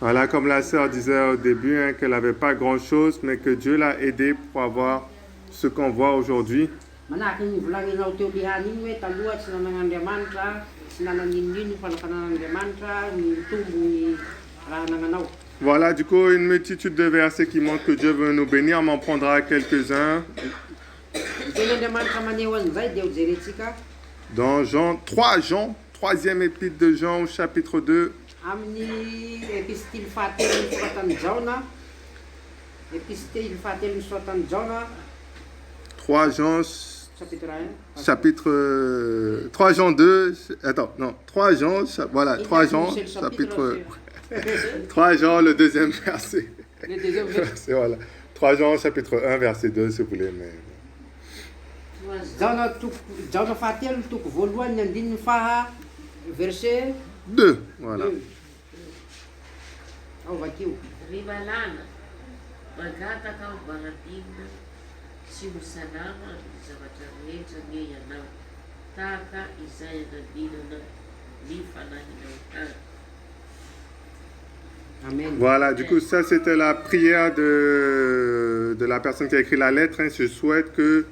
Voilà, comme la sœur disait au début, hein, qu'elle n'avait pas grand-chose, mais que Dieu l'a aidée pour avoir ce qu'on voit aujourd'hui. Voilà, du coup, une multitude de versets qui montrent que Dieu veut nous bénir. On en prendra quelques-uns. Dans Jean, 3 Jean, troisième épître de Jean, au chapitre 2. 3 Jean, chapitre 3 Jean 2, attends, non, 3 Jean, voilà, 3 Jean, chapitre 3 Jean, le deuxième verset. Le deuxième verset. Voilà. 3 Jean, chapitre 1, verset 2, si vous voulez. Mais... verset 2, voilà. Amen. Voilà, du coup, ça c'était la prière de la personne qui a écrit la lettre. Hein. Je souhaite que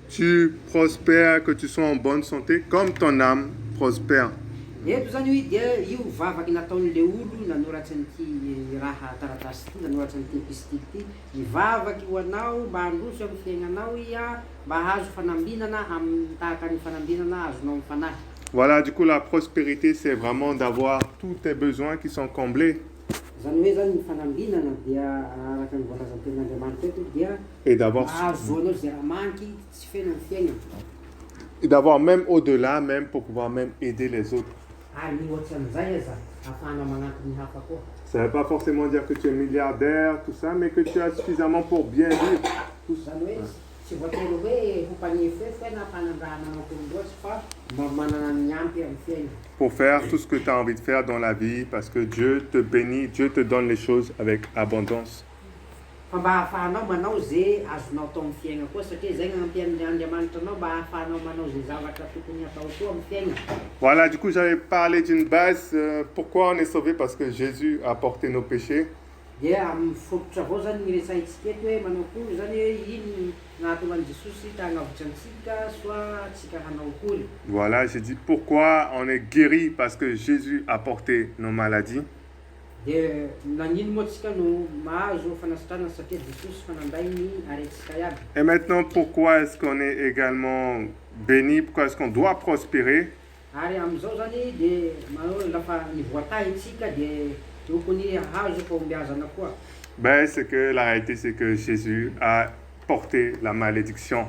tu prospères, que tu sois en bonne santé, comme ton âme prospère. Voilà, du coup, la prospérité, c'est vraiment d'avoir tous tes besoins qui sont comblés. Et d'avoir même au-delà, même pour pouvoir même aider les autres. Ça ne veut pas forcément dire que tu es milliardaire, tout ça, mais que tu as suffisamment pour bien vivre. Tout ça. Pour faire tout ce que tu as envie de faire dans la vie, parce que Dieu te bénit, Dieu te donne les choses avec abondance. Voilà, du coup j'avais parlé d'une base. Pourquoi on est sauvé? Parce que Jésus a porté nos péchés. Voilà, j'ai dit pourquoi on est guéri? Parce que Jésus a porté nos maladies. Et maintenant, pourquoi est-ce qu'on est également béni? Pourquoi est-ce qu'on doit prospérer? Ben, c'est que la réalité, c'est que Jésus a porté la malédiction.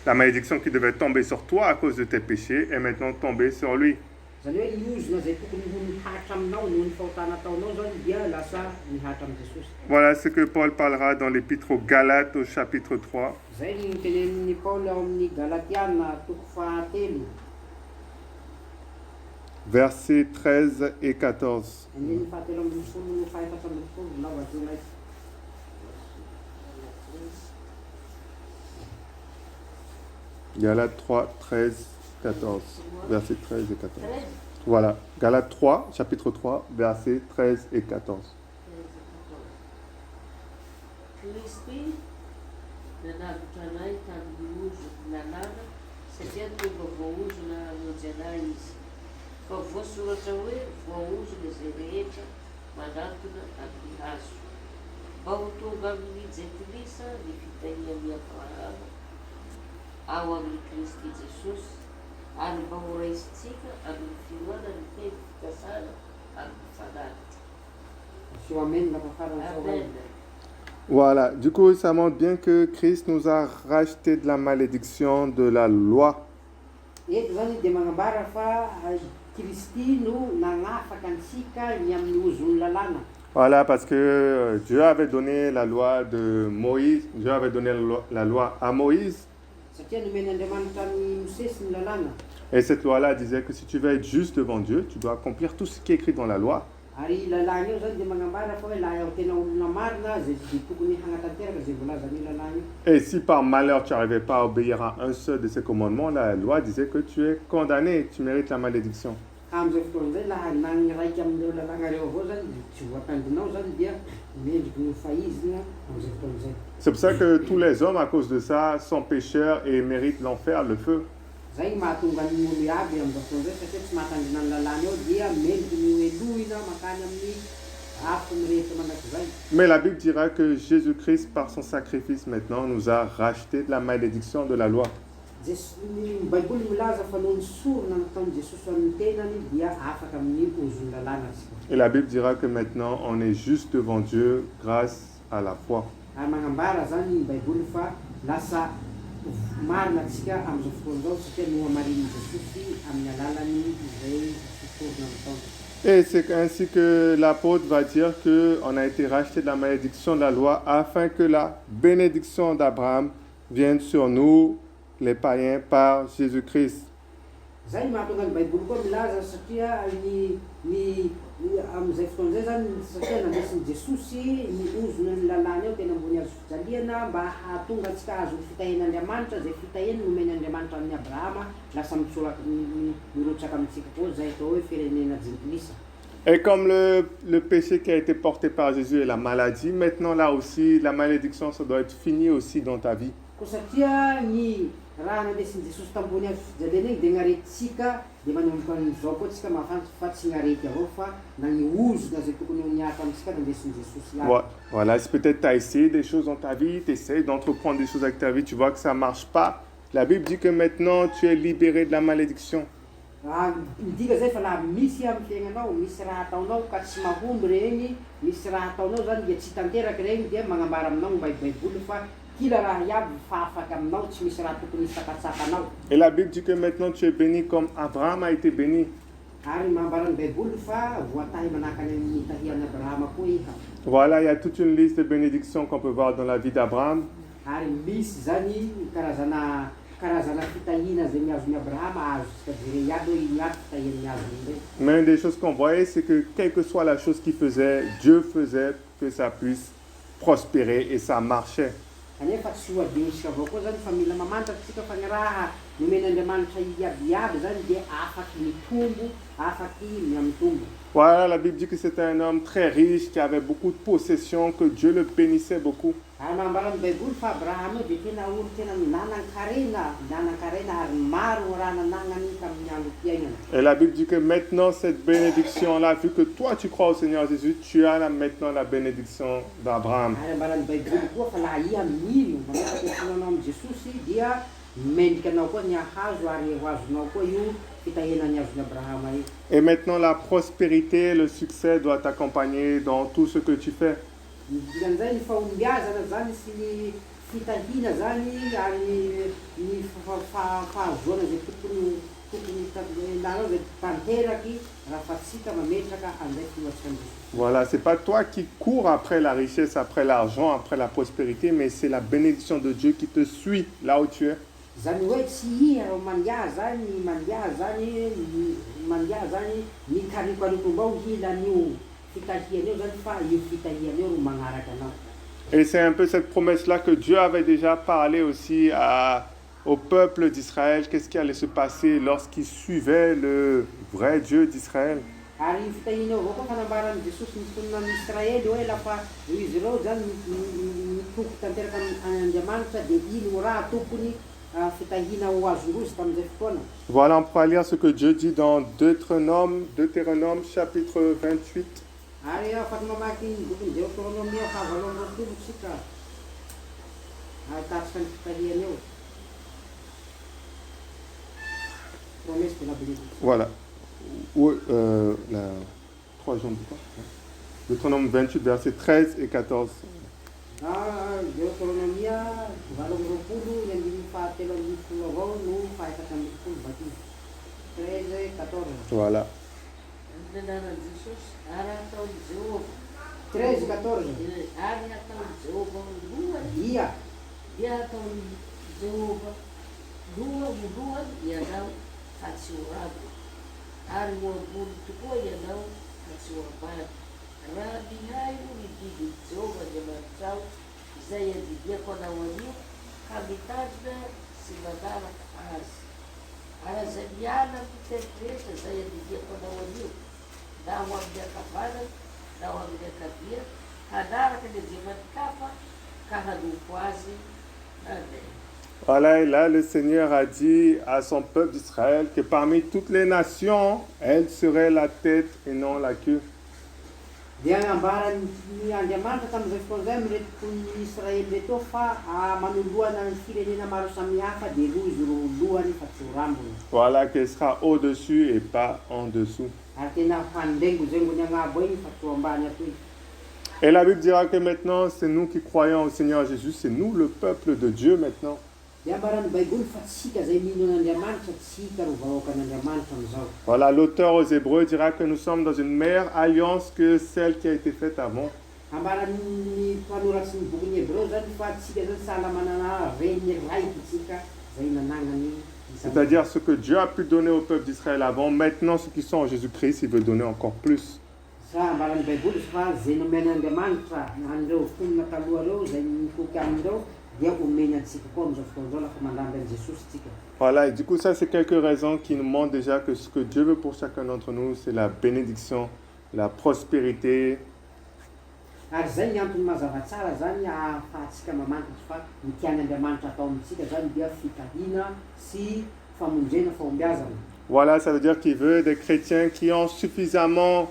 La malédiction qui devait tomber sur toi à cause de tes péchés est maintenant tombée sur lui. Voilà ce que Paul parlera dans l'épître aux Galates au chapitre 3. Versets 13 et 14. Galates 3, 13, 14. Versets 13 et 14. Voilà, Galates 3, chapitre 3, versets 13 et 14. Voilà, du coup, ça montre bien que Christ nous a racheté de la malédiction de la loi. Voilà, parce que Dieu avait donné la loi de Moïse, Dieu avait donné la loi à Moïse. Et cette loi-là disait que si tu veux être juste devant Dieu, tu dois accomplir tout ce qui est écrit dans la loi. Ary lalàna io zany dia magnambara fa hoe laha ao tena olona marina zay tokony hagnatanteraka zay voalazan'io lalàna io. Et si par malheur tu n'arrivais pas à obéir à un seul de ces commandements, la loi disait que tu es condamné, tu mérites la malédiction. Ka amin'izay fotoan'izay laha nanagny raiky amin'ireo lalàna reo avao zany tsy voatandinao zany dia mendriky ny faizina amin'izay fotoan'izay. C'est pour ça que tous les hommes, à cause de ça, sont pécheurs et méritent l'enfer, le feu. Zay mahatonga ny olo iaby amin'izao fotoan'izay satria tsy mahatandrina ny lalàna eo dia mendriky ny elohina makany amin'ny afo mirehetra mandrakizay. Mais la Bible dira que Jésus-Christ, par son sacrifice maintenant, nous a racheté de la malédiction de la loi. Ny baiboly milaza fa noho ny sorona nataon'i Jesosy amin'ny tenany dia afaka amin'ny ozon'ny lalàna atsika. Et la Bible dira que maintenant, on est juste devant Dieu grâce à la foi. Ary magnambara zany ny baiboly fa lasa marina atsika amin'izao fotoan'izao satria no hamarin'i Jesosy amin'ny alalany izay sorona nataony. Et c'est ainsi que l'apôtre va dire qu'on a été racheté de la malédiction de la loi afin que la bénédiction d'Abraham vienne sur nous, les païens, par Jésus-Christ. Zay mahatonga ny baiboly koa milaza satria ny amin'izay fotoan'izay zany satria nandesin'i Jesosy ny ozona ny lalàna eo tena ambony azo fijaliana mba hahatonga antsika azo ny fitahian'Andriamanitra zay fitahiny nomen'Andriamanitra amin'ny Abrahama lasa mirotsaka amintsika koa zay atao hoe firenena jentilisa. Et comme le péché qui a été porté par Jésus est la maladie, maintenant là aussi, la malédiction, ça doit être fini aussi dans ta vie. Ko satria ny raha nandesin'i Jesosy tambony azo fijaliana iny dia gnaretintsika dia manomboka an'izao koa tsika mahafanty fa tsy gnarety avao fa na ny ozona zay tokony ho niaka amintsika nandesin'i Jesosy iaby. Voilà, si peut-être tu as essayé des choses dans ta vie, tu essaies d'entreprendre des choses avec ta vie, tu vois que ça ne marche pas. La Bible dit que maintenant tu es libéré de la malédiction. Midika zay fa laha misy amin'ny fiaignanao, misy raha ataonao ka tsy mahomby regny, misy raha ataonao zany dia tsy tanteraky regny dia magnambara aminao ny baiboly fa kila raha iaby fa afaka aminao, tsy misy raha tokony hisakatsakanao. Et la Bible dit que maintenant tu es béni comme Abraham a été béni. Ary magnambara ny baiboly fa voatahy manahaka ny tahian'i Abrahama koa iha. Voilà, il y a toute une liste de bénédictions qu'on peut voir dans la vie d'Abraham. Ary misy zany karazana fitahina zay miazon'i Abrahama azo jere iaby hoe iny iaby fitahiany azony. Mais une des choses qu'on voyait, c'est que quelle que soit la chose qu'il faisait, Dieu faisait que ça puisse prospérer et ça marchait. Kanefa tsy ho adinitsika avao koa zany fa mila mamantatra tsika fa ny raha nomen'Andriamanitra iabiaby zany dia afaky mitombo, afaky miamitombo. Voilà, la Bible dit que c'était un homme très riche, qui avait beaucoup de possessions, que Dieu le bénissait beaucoup. Ary magnambara ny baiboly fa Abrahama dia tena olo tena nanan-karena ary maro raha nanagnany tamin'ny andro fiainana. Et la Bible dit que maintenant cette bénédiction-là, vu que toi tu crois au Seigneur Jésus, tu as maintenant la bénédiction d'Abraham. Ary magnambara ny baiboly koa fa laha iha mino manapaka fiainanao amin'ny Jesosy dia mendrika anao koa ny ahazo ary ho azonao koa io fitahianany azon'i Abrahama io. Et maintenant la prospérité, le succès doit t'accompagner dans tout ce que tu fais. Dikan'izay ny fahombiazana zany sy ny fitahina zany ary ny fahazoana zay tokony nanao zay tanteraky raha fa tsika mametraka an'izay filoatsika ny Jesosy. Voilà, c'est pas toi qui cours après la richesse, après l'argent, après la prospérité, mais c'est la bénédiction de Dieu qui te suit là où tu es. Zany hoe tsy iha ro mandià zany mikarikoarikombao hilan'io fitahian'io zany fa io fitahian'io ro magnaraka anao. Et c'est un peu cette promesse-là que Dieu avait déjà parlé aussi au peuple d'Israël. Qu'est-ce qui allait se passer lorsqu'ils suivaient le vrai Dieu d'Israël? Ary fitahian'io avao koa fanambaran'i Jesosy nitononan'i Israely hoe lafa izy ireo zany mitoko tanteraka an'Andriamanitra dia ino raha tokony fitahina ho azon-drozy tamin'izay fotoana. Voilà, on pourra lire ce que Dieu dit dans Deutéronome chapitre 28. Ary afaky mamaky ny bokin'ny Deutéronomia fahavalo amby roapolo tsika ahitatsika ny fitahian'io. Promesse de la bénédiction. Voilà. La 3 jours du temps. Deutéronome 28, versets 13 et 14. Deutéronomia valo amby roapolo ny andimy fahatelo ambin'ny folo avao no fahaefatra ambin'ny folo vaky 13 et 14. Voilà. 13 et 14. Dia ataony Jehova voalohany ianao fahatsiorako ary ho ambony tokoa ianao Katsoambany. Raha mihay no mididy Jehovah Andriamanitrao, izay andidiako anao anio, ka mitandrina sy manaraka azy. Aza miala miteny rehetra izay andidiako anao anio, na ho amin'ny ankavanana, na ho amin'ny ankavia, hanaraka ny Andriamanikafa, ka hanompo azy. Amen. Voilà, et là, le Seigneur a dit à son peuple d'Israël que parmi toutes les nations, elle serait la tête et non la queue. Dia ambaran'ny Andriamanitra tamin'izay fotoana izay mireto ny Israely reto fa manoloana ny firenena maro samihafa dia roa izy ro lohany fa tsy ho rambony. Voilà, qu'elle sera au-dessus et pas en dessous. Ary tena fandengo-zengony agnabo iny fa tsy ho ambany atoy. Et la Bible dira que maintenant, c'est nous qui croyons au Seigneur Jésus, c'est nous le peuple de Dieu maintenant. Dia ambaran'ny Baiboly fa tsika izay mino an'Andriamanitra, tsika ro vahoakan'Andriamanitra amin'izao. Voilà, l'auteur aux Hébreux dira que nous sommes dans une meilleure alliance que celle qui a été faite avant. Ambaran'ny mpanoratsy ny bokin'ny Hébreu zany fa tsika zany sahala manana reny raiky tsika izay nanagnany. C'est-à-dire ce que Dieu a pu donner au peuple d'Israël avant, maintenant ceux qui sont en Jésus-Christ, il veut donner encore plus. Sa ambaran'ny Baiboly fa izay nomen'Andriamanitra an'ireo fonina taloha reo izay nitoky amindreo dia omena antsika koa amin'izao fotoan'izao lafa mandamby an'i Jesosy tsika. Voilà, et du coup ça c'est quelques raisons qui nous montrent déjà que ce que Dieu veut pour chacun d'entre nous, c'est la bénédiction, la prospérité. Ary zay ny antony mazava tsara zany ahafahantsika mamantatra fa ny tian'Andriamanitra atao amintsika zany dia fitahina sy famonjena fahombiazana. Voilà, ça veut dire qu'il veut des chrétiens qui ont suffisamment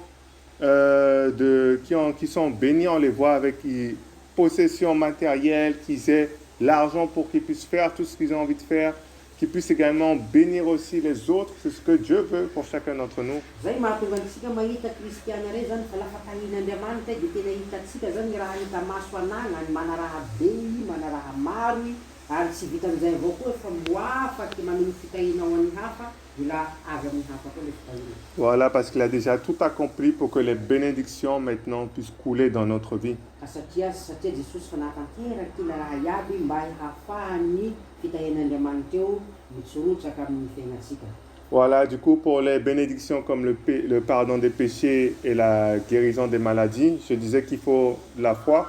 qui sont bénis, on les voit avec une possession matérielle, qu'ils aient l'argent pour qu'ils puissent faire tout ce qu'ils ont envie de faire, qu'ils puissent également bénir aussi les autres. C'est ce que Dieu veut pour chacun d'entre nous. Zay mahatonga antsika mahita kristiana rey zany fa lafa tahin'Andriamanitra dia tena hitantsika zany raha hita maso anana, ny mana raha be i, mana raha maro i, ary tsy vitan'izay avao koa fa moafaky manome fitahina ho an'ny hafa, mila avy amin'ny hafa koa le fitahina. Voilà, parce qu'il a déjà tout accompli pour que les bénédictions maintenant puissent couler dans notre vie. Satria Jesosy fa nahatanteraky tina raha iaby mba hahafahan'ny fitahin'Andriamanitra eo mitsorotsaka amin'ny fiainantsika. Voilà, du coup, pour les bénédictions comme le pardon des péchés et la guérison des maladies, je disais qu'il faut la foi.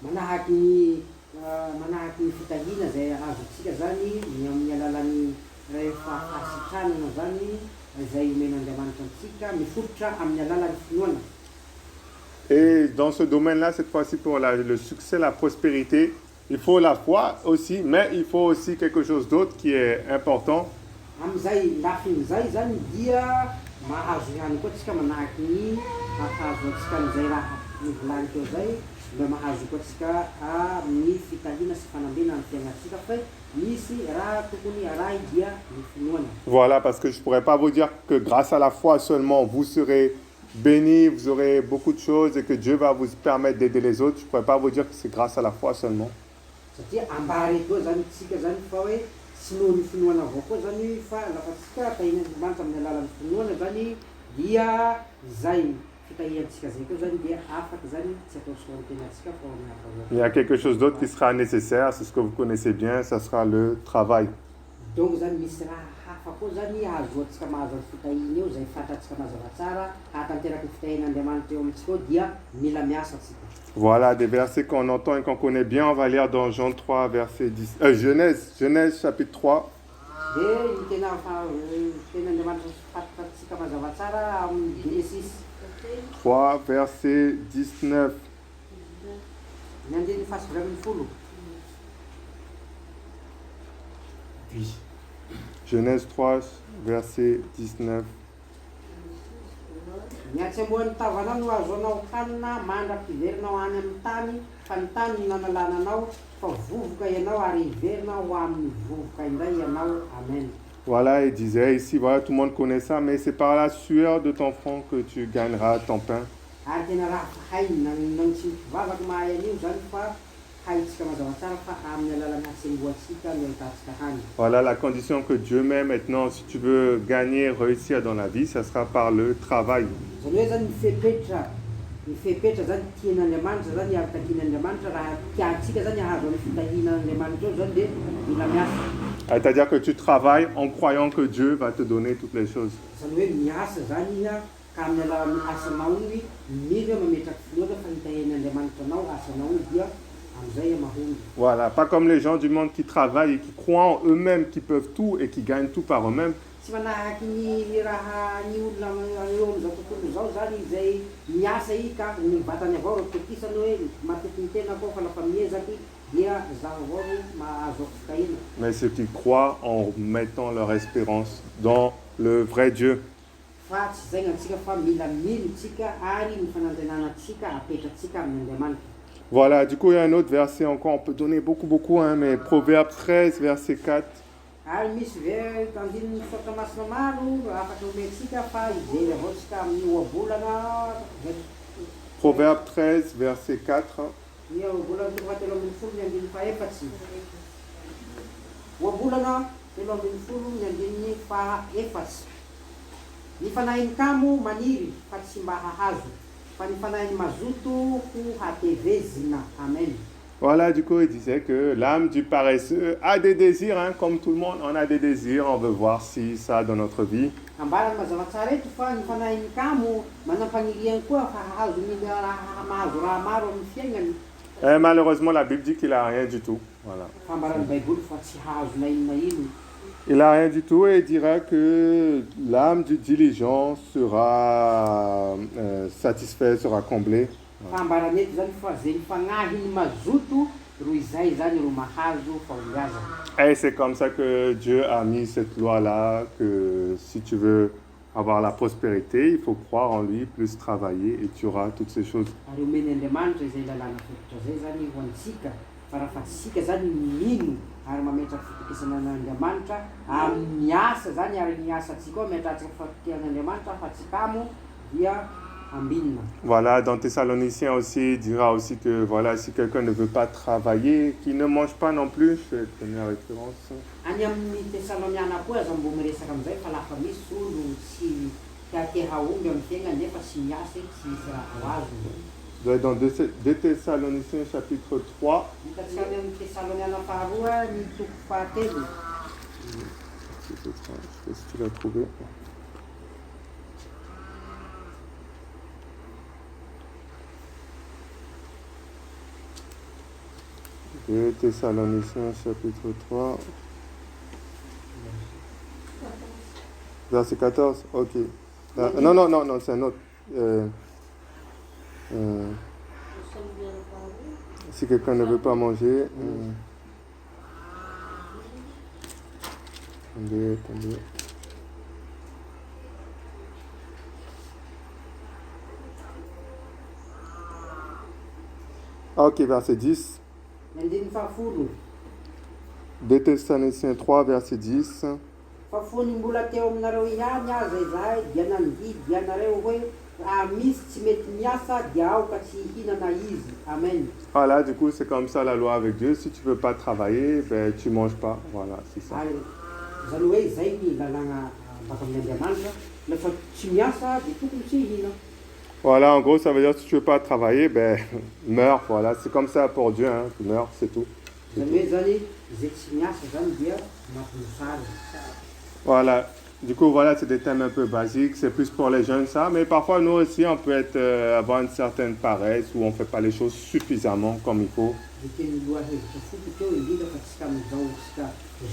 Manahaky ny fitahina izay azontsika zany ny amin'ny alalan'ny rehefa fahasitranana zany izay omen'Andriamanitra antsika mifototra amin'ny alalan'ny finoana. Et dans ce domaine-là, cette fois-ci pour le succès, la prospérité, il faut la foi aussi, mais il faut aussi quelque chose d'autre qui est important. Amin'izay lafin'izay zany dia mahazo ihany koa tsika manahaky ny ahazo antsika amin'izay raha nivolany teo zay, mba mahazo koa tsika amin'ny fitahina sy fanambena amin'ny fiainantsika fa misy raha tokony arahy dia ny finoana. Voilà, parce que je ne pourrais pas vous dire que grâce à la foi seulement, vous serez bénis, vous aurez beaucoup de choses et que Dieu va vous permettre d'aider les autres. Je ne pourrais pas vous dire que c'est grâce à la foi seulement. Satria ambary eto zany tsika zany fa hoe tsy noho ny finoana avao koa zany fa lafa tsika tahin'Andriamanitra amin'ny alalan'ny finoana zany dia zay fitahiantsika zay koa zany dia afaka zany tsy atao sorontenatsika fa amin'ny hafa avao. Il y a quelque chose d'autre qui sera nécessaire, c'est ce que vous connaissez bien, ça sera le travail. Donc zany misy raha hafa koa zany azoantsika mahazo ny fitahina eo zay fantatsika mazava tsara hahatanteraky ny fitahin'Andriamanitra eo amintsika eo dia mila miasa tsika. Voilà, des versets qu'on entend et qu'on connaît bien. On va lire dans Jean 3, verset 10. Genèse chapitre 3. Dia ny ten'Andriamanitra fantatsika mazava tsara amin'ny Genesis 3, verset 19. ny andiny fasiviran'ny folo. Genèse 3, verset 19. Ny atsembohan'ny tavanao no azoanao hanina mandra-piverinao any amin'ny tany, fa ny tany no nanalananao, fa vovoka ianao ary iverinao ho amin'ny vovoka indray ianao. Amen. Voilà, il disait ici, voilà, tout le monde connaît ça, mais c'est par la sueur de ton front que tu gagneras ton pain. Ary tena raha hainy nang tsy mivavaky mahay an'io zany fa haitsika mazava tsara fa amin'ny alalan'ny atsembohantsika no ahitantsika hany. Voilà la condition que Dieu met maintenant. Si tu veux gagner, réussir dans la vie, ça sera par le travail. Zany hoe zany ny fepetra zany tian'Andriamanitra zany ary takian'Andriamanitra raha tiantsika zany ahazo amin'ny fitahinan'Andriamanitra eo zany dia mila miasa. C'est-à-dire que tu travailles en croyant que Dieu va te donner toutes les choses. Zany hoe miasa zany ka amin'ny alalan'ny asanao igny mila mametraky filoana fa hitahen'Andriamanitra anao asanao igny dia am'izay mahomby. Voilà, pas comme les gens du monde qui travaillent et qui croient en eux-mêmes, qui peuvent tout et qui gagnent tout par eux-mêmes. Tsy manahaky ny raha ny olona eo am'izao tontolo zao zany izay miasa i ka ny vatany avao ro tokisany hoe matetiky ny tena koa fa lafa miezaky dia zaho avao ro mahazo fitahina. Mais ceux qui croient en mettant leur espérance dans le vrai Dieu. Fa tsy zay gn'antsika fa mila milontsika ary ny fanantenanatsika apetratsika amin'Andriamanitra. Voilà, du coup, il y a un autre verset encore, on peut donner beaucoup, hein, mais Proverbe 13, verset 4. Ary misy tandininy misaotra masina maro afaka omentsika fa ijery avao tsika amin'ny ohabolana Proverbe 13, verset 4. ny ohabolana fahatelo ambin'ny folo ny andininy fahaefatsy. Ohabolana telo ambin'ny folo ny andininy fahaefatsy. Ny fanahin'ny kamo maniry fa tsy mba hahazo, fa ny fanahin'ny mazoto ho hatevezina. Amen. Voilà, du coup, il disait que l'âme du paresseux a des désirs, hein, comme tout le monde, on a des désirs, on veut voir si ça dans notre vie. Ambarany mazava tsara eto fa ny fanahin'ny kamo manam-paniriany koa fa hahazo ny raha mahazo raha maro amin'ny fiainany. Et malheureusement, la Bible dit qu'il n'a rien du tout. Voilà. Fa ambarany Baiboly fa tsy hahazo na inona ino. Il n'a rien du tout et il dira que l'âme du diligent sera satisfaite, sera comblée. Fa ambarany eto zany fa zay mifagnahy ny mazoto ro izay zany ro mahazo fahombiazana. Et c'est comme ça que Dieu a mis cette loi-là, que si tu veux avoir la prospérité, il faut croire en lui, plus travailler et tu auras toutes ces choses. Ary omeny Andriamanitra izay lalàna fototra zay zany ho antsika fa raha fa tsika zany mino ary mametraky fitokisana an'Andriamanitra amin'ny asa zany ary ny asantsika koa metratsika fahatongan'Andriamanitra fa tsy kamo dia ambinina. Voilà, dans Thessaloniciens aussi, il dira aussi que voilà, si quelqu'un ne veut pas travailler, qu'il ne mange pas non plus. Je vais te donner la référence. Any amin'ny Tesaloniana koa zany mbo miresaka amin'izay fa lafa misy olo tsy tia haomby amin'ny fiainany nefa tsy miasa tsy misy raha ho azo. Doit être dans 2 Thessaloniciens chapitre 3. Hitantsika any amin'ny Tesaloniana faharoa ny toko fahatelo. Je sais pas si tu l'as trouvé. Et Thessaloniciens chapitre 3. Verset 14, ok. Non, c'est un autre. Si quelqu'un ne veut pas manger. Attendez. Ok, verset 10. Andininy fahafolo. 2 Thessaloniciens 3, verset 10. Fafony mbola teo aminareo ihany aza izay dia nanividy ianareo hoe raha misy tsy mety miasa dia aoka tsy hihinana izy. Amen. Voilà, du coup, c'est comme ça la loi avec Dieu. Si tu ne veux pas travailler, ben, tu ne manges pas. Voilà, c'est ça. Ary zany hoe zay ny lalàna baka amin'Andriamanitra lafa tsy miasa dia tokony tsy hihina. Voilà, en gros, ça veut dire que si tu ne veux pas travailler, ben, meurs. Voilà, c'est comme ça pour Dieu, hein. Tu meurs, c'est tout. Zany hoe zany zay tsy miasa zany dia mampilosary. Voilà, du coup, voilà, c'est des thèmes un peu basiques. C'est plus pour les jeunes, ça. Mais parfois, nous aussi, on peut être, avoir une certaine paresse où on ne fait pas les choses suffisamment comme il faut. Dia teny lohahevitra foty teo indrindra fa tsika amin'izao tsika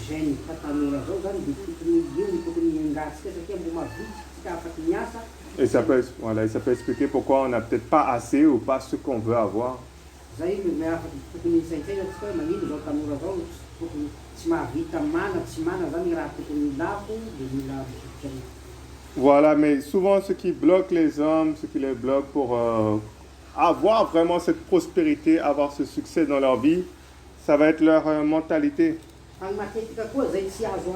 jeune fa tanora zao zany dia tokony io ny tokony engatsika satria mbo mavitsy tsika afaky miasa. Et ça peut expliquer pourquoi on n'a peut-être pas assez ou pas ce qu'on veut avoir. Zay miafaka tokony isaintsaina tsika hoe magnino zao tanora zao tokony tsy mahavita mana tsy mana zany raha tokony ilako dia mila misotry. Voilà, mais souvent ce qui bloque les hommes, ce qui les bloque pour avoir vraiment cette prospérité, avoir ce succès dans leur vie, ça va être leur mentalité. Fa ny matetika koa zay tsy azo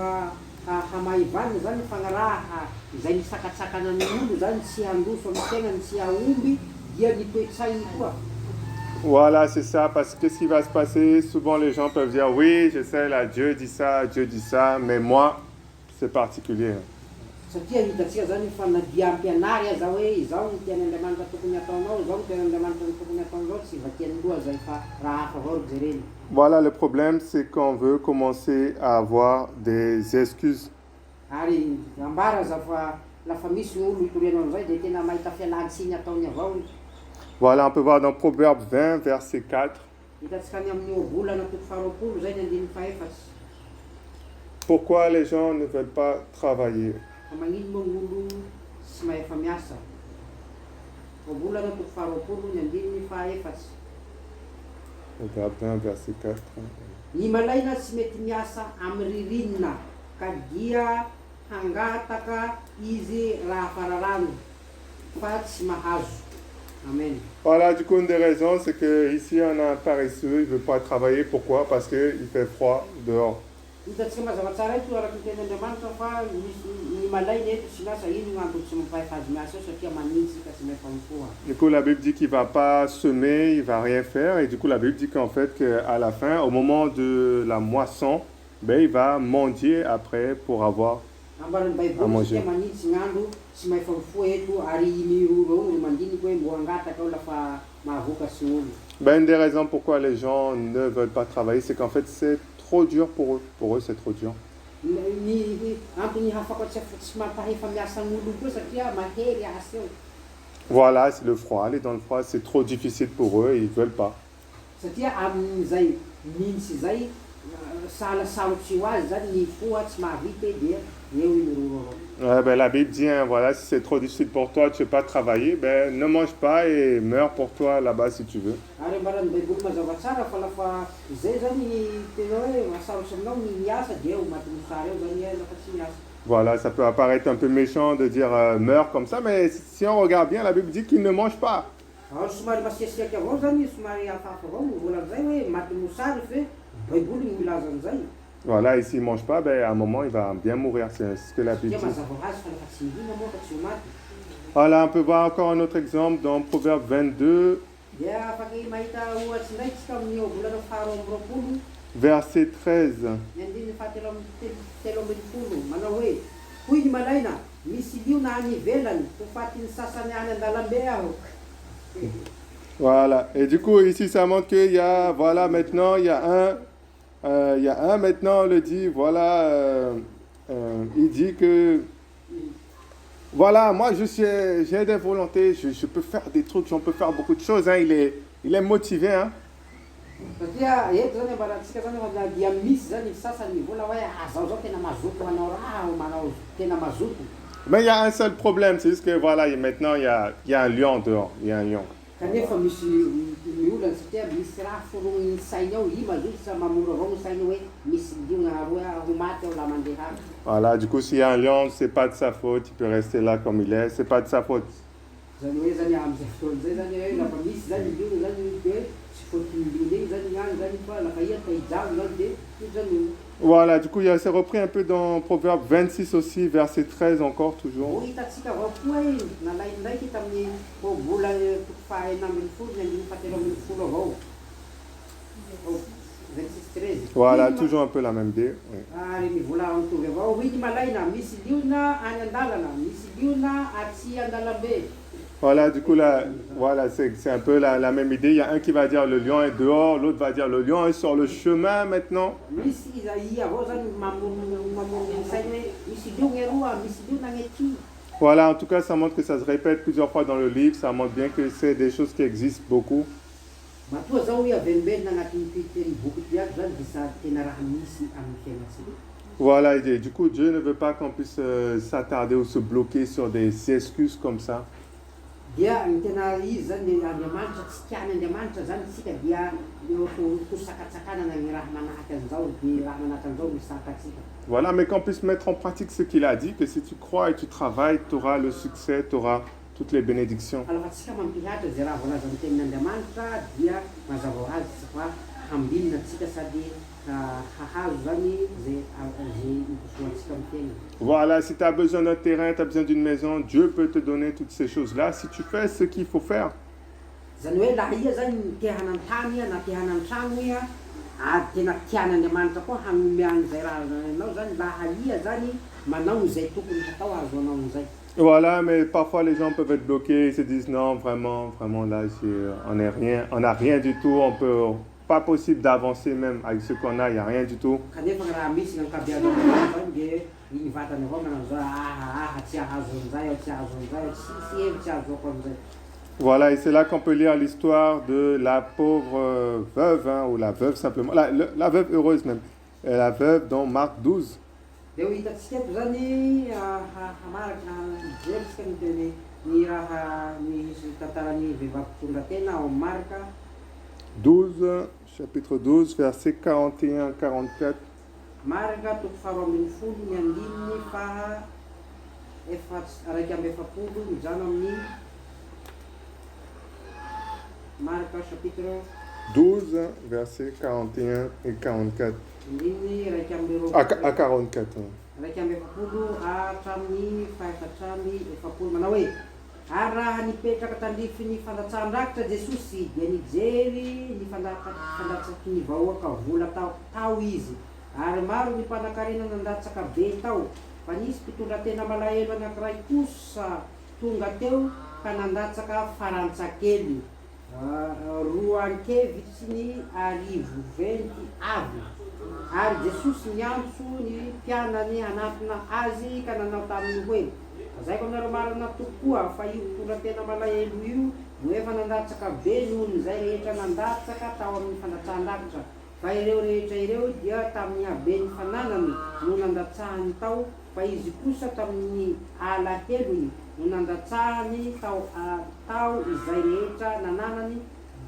hamaivana zany fagnaraha izay misakatsakana ny olo zany tsy handroso amin'ny tenany tsy haomby dia ny toe-tsainy koa. Voilà, c'est ça, parce que qu'est-ce qui va se passer? Souvent les gens peuvent dire, oui, je sais, là, Dieu dit ça, mais moi, c'est particulier. Satria hitantsika zany fa na dia ampianary aza hoe izao ny tian'Andriamanitra tokony ataonao, izao ny tian'Andriamanitra tokony ataonao, tsy vakiany loha zay fa raha hafa avao ro jereny. Voilà, le problème, c'est qu'on veut commencer à avoir des excuses. Ary ambara za fa lafa misy olo itorianao am'izay dia tena mahita fialady sy ny ataony avao. Voilà, on peut voir dans Proverbe 20, verset 4. Hitantsika any amin'ny obolana toko faharoapolo zay ny andininy fahefatsy. Pourquoi les gens ne veulent pas travailler? Fa magnino moa gn'olo tsy mahefa miasa? Obolana toko faharoapolo ny andininy fahefatsy. Proverbe 20, verset 4. Ny malaina tsy mety miasa amin'ny ririnina ka dia hangataka izy raha fararano fa tsy mahazo. Amen. Voilà, du coup, une des raisons, c'est qu'ici, on a un paresseux, il ne veut pas travailler. Pourquoi? Parce qu'il fait froid dehors. Hitantsika mazava tsara eto araka ny tenin'Andriamanitra fa ny malaina eto tsy miasa ino gn'antony tsy mampahefa azy miasa eo satria manintsy ka tsy mahefa mifoha. Du coup, la Bible dit qu'il ne va pas semer, il ne va rien faire. Et du coup, la Bible dit qu'en fait, qu'à la fin, au moment de la moisson, ben, il va mendier après pour avoir Ambaran'ny Baiboly satria manintsy gn'andro tsy mahefa mifoha eto ary miroro eo mandiniky hoe mbo hangataka ao lafa mahavoka sy gn'olo. Ben, une des raisons pourquoi les gens ne veulent pas travailler, c'est qu'en fait, c'est trop dur pour eux. Pour eux, c'est trop dur. Ny antony hafaka tsy mampahefa miasa gn'olo koa satria mahery asa eo. Voilà, c'est le froid. Aller dans le froid, c'est trop difficile pour eux, ils ne veulent pas. Satria amin'izay nintsy zay sahasarotsy ho azy zany ny foha tsy mahavita dia eo imiroro avao. Ben, la Bible dit, hein, voilà, si c'est trop difficile pour toi, tu ne veux pas travailler, ben, ne mange pas et meurs pour toi là-bas si tu veux. Ary ambaran'ny Baiboly mazava tsara fa lafa izay zany tena hoe masarotsy aminao ny miasa dia eo maty mosary eo zany lafa tsy miasa. Voilà, ça peut apparaître un peu méchant de dire meurs comme ça, mais si on regarde bien, la Bible dit qu'il ne mange pas. Ary somary masiasiaky avao zany somary hafahafa avao mivolan'izay hoe maty mosary fe Baiboly ny milaza an'izay. Voilà, et s'il ne mange pas, ben, à un moment, il va bien mourir. C'est ce que la Bible Dia dit. mazava ho azy fa lafa tsy mihina moa ka tsy ho maty. Voilà, on peut voir encore un autre exemple dans Proverbe 22, Dia afaky mahita ohatsy ndraiky tsika amin'ny obolana faharoa amby roapolo verset 13. ny andininy fahatelo ambin'ny folo manao hoe hoy ny malaina misy liona any ivelany ho fatin'ny sasany any an-dalambe aho. Voilà, et du coup, ici, ça montre qu'il y a, voilà, maintenant, il y a un maintenant, on le dit, voilà, il dit que, voilà, moi, j'ai des volontés, je peux faire des trucs, on peut faire beaucoup de choses, hein, il est motivé, hein. Satria eto zany ambarantsika zany fa dia misy zany sasany vola hoe azao zao tena mazoto manao raha manao tena mazoto. Mais il y a un seul problème, c'est juste que, voilà, maintenant, il y a un lion dehors, il y a un lion. Kanefa misy miolana satria misy raha forogny sainy ao i mazoto sa mamoro avao ny sainy hoe misy liona roa ho maty ao la mandeha. Voilà, du coup, s'il y a un lion, c'est pas de sa faute, il peut rester là comme il est, c'est pas de sa faute. Zany hoe zany am'izay fotoan'izay zany hoe lafa misy zany liona zany hoe tsy fotony liona igny zany gn'any zany fa lafa ia ka hijano zany de io zany. Voilà, du coup, c'est repris un peu dans Proverbe 26 aussi, verset 13 encore, toujours. Ho hitantsika avao koa hoe nalainy ndraiky tamin'ny obola toko fahaenina ambin'ny folo ny andininy fahatelo ambin'ny folo avao. 26:13. Voilà, toujours un peu la même idée. Oui. Ary mivola mitovy avao hoy ny malaina misy liona any an-dalana misy liona atsy an-dalambe. Voilà, du coup, là, voilà, c'est un peu la même idée. Il y a un qui va dire le lion est dehors, l'autre va dire le lion est sur le chemin maintenant. Misy i avao zany mamorony ny sainy hoe misy liona eroa misy liona agny aty. Voilà, en tout cas, ça montre que ça se répète plusieurs fois dans le livre. Ça montre bien que c'est des choses qui existent beaucoup. Matoa zao hoe avembelona agnatin'ny fiteny boky tiako zany dia sa tena raha misy amin'ny fiainatsika. Voilà, et du coup, Dieu ne veut pas qu'on puisse s'attarder ou se bloquer sur des excuses comme ça. Dia ny tena izy zany Andriamanitra tsy tiany Andriamanitra zany tsika dia tosakatsakana ny raha manahaky an'izao dia raha manahaky an'izao misaka atsika. Voilà, mais qu'on puisse mettre en pratique ce qu'il a dit, que si tu crois et tu travailles, tu auras le succès, tu auras toutes les bénédictions. Alafa tsika mampihatra zay raha voalaza amin'ny tenin'Andriamanitra dia mazava ho azy fa hambinina atsika sady hahazo zany zay itosoantsika amin'ny tena. Voilà, si tu as besoin d'un terrain, tu as besoin d'une maison, Dieu peut te donner toutes ces choses-là si tu fais ce qu'il faut faire. Zany hoe laha ia zany te hanantany na te hanantrano ia ary tena tian'Andriamanitra koa hanome an'izay raha anao zany laha ia zany manao izay tokony hatao azo anao an'izay. Voilà, mais parfois les gens peuvent être bloqués, ils se disent non, vraiment, là, on n'a rien du tout, pas possible d'avancer même avec ce qu'on a, il n'y a rien du tout. Kanefa raha misy gn'ankabeazana zany de igny vatany avao manao zao tsy ahazo an'izay tsy ahazo an'izay tsy hevitsy azoko am'izay. Voilà, et c'est là qu'on peut lire l'histoire de la pauvre veuve, hein, ou la veuve simplement, la veuve heureuse même, la veuve dans Marc 12. De ho hitantsika eto zany hamaraky jerisika ny raha ny tantaran'ny vehivavy tonga tena ao Marka 12, chapitre 12, versets 41-44. Marka toko faharoa ambin'ny folo ny andininy faha araiky amby efapolo mijano amin'ny Marka chapitre 12, versets 41 et 44. andininy araiky amby À 44. hein. araiky amby efapolo hatramin'ny fahafatramy efapolo manao hoe ary raha nipetraka tandrifin'ny fandatsahan-drakitra Jesosy dia nijery ny fandatsaky ny vahoaka vola tao izy ary maro ny mpanan-karena nandatsaka be tao fa nisy mpitondra tena malahelo anankiray kosa tonga teo ka nandatsaka farantsakely roa ankevitsy ny arivo venty avy ary Jesosy niantso ny mpianany hanampina azy ka nanao taminy hoe zay ko aminareo marina tokoa fa io mpitondra tena malahelo io no efa nandatsaka be noho ny zay rehetra nandatsaka tao amin'ny fandatsahan-drakitra fa ireo rehetra ireo dia tamin'ny habeny fananany no nandatsahany tao fa izy kosa tamin'ny alahelony no nandatsahany tao izay rehetra nananany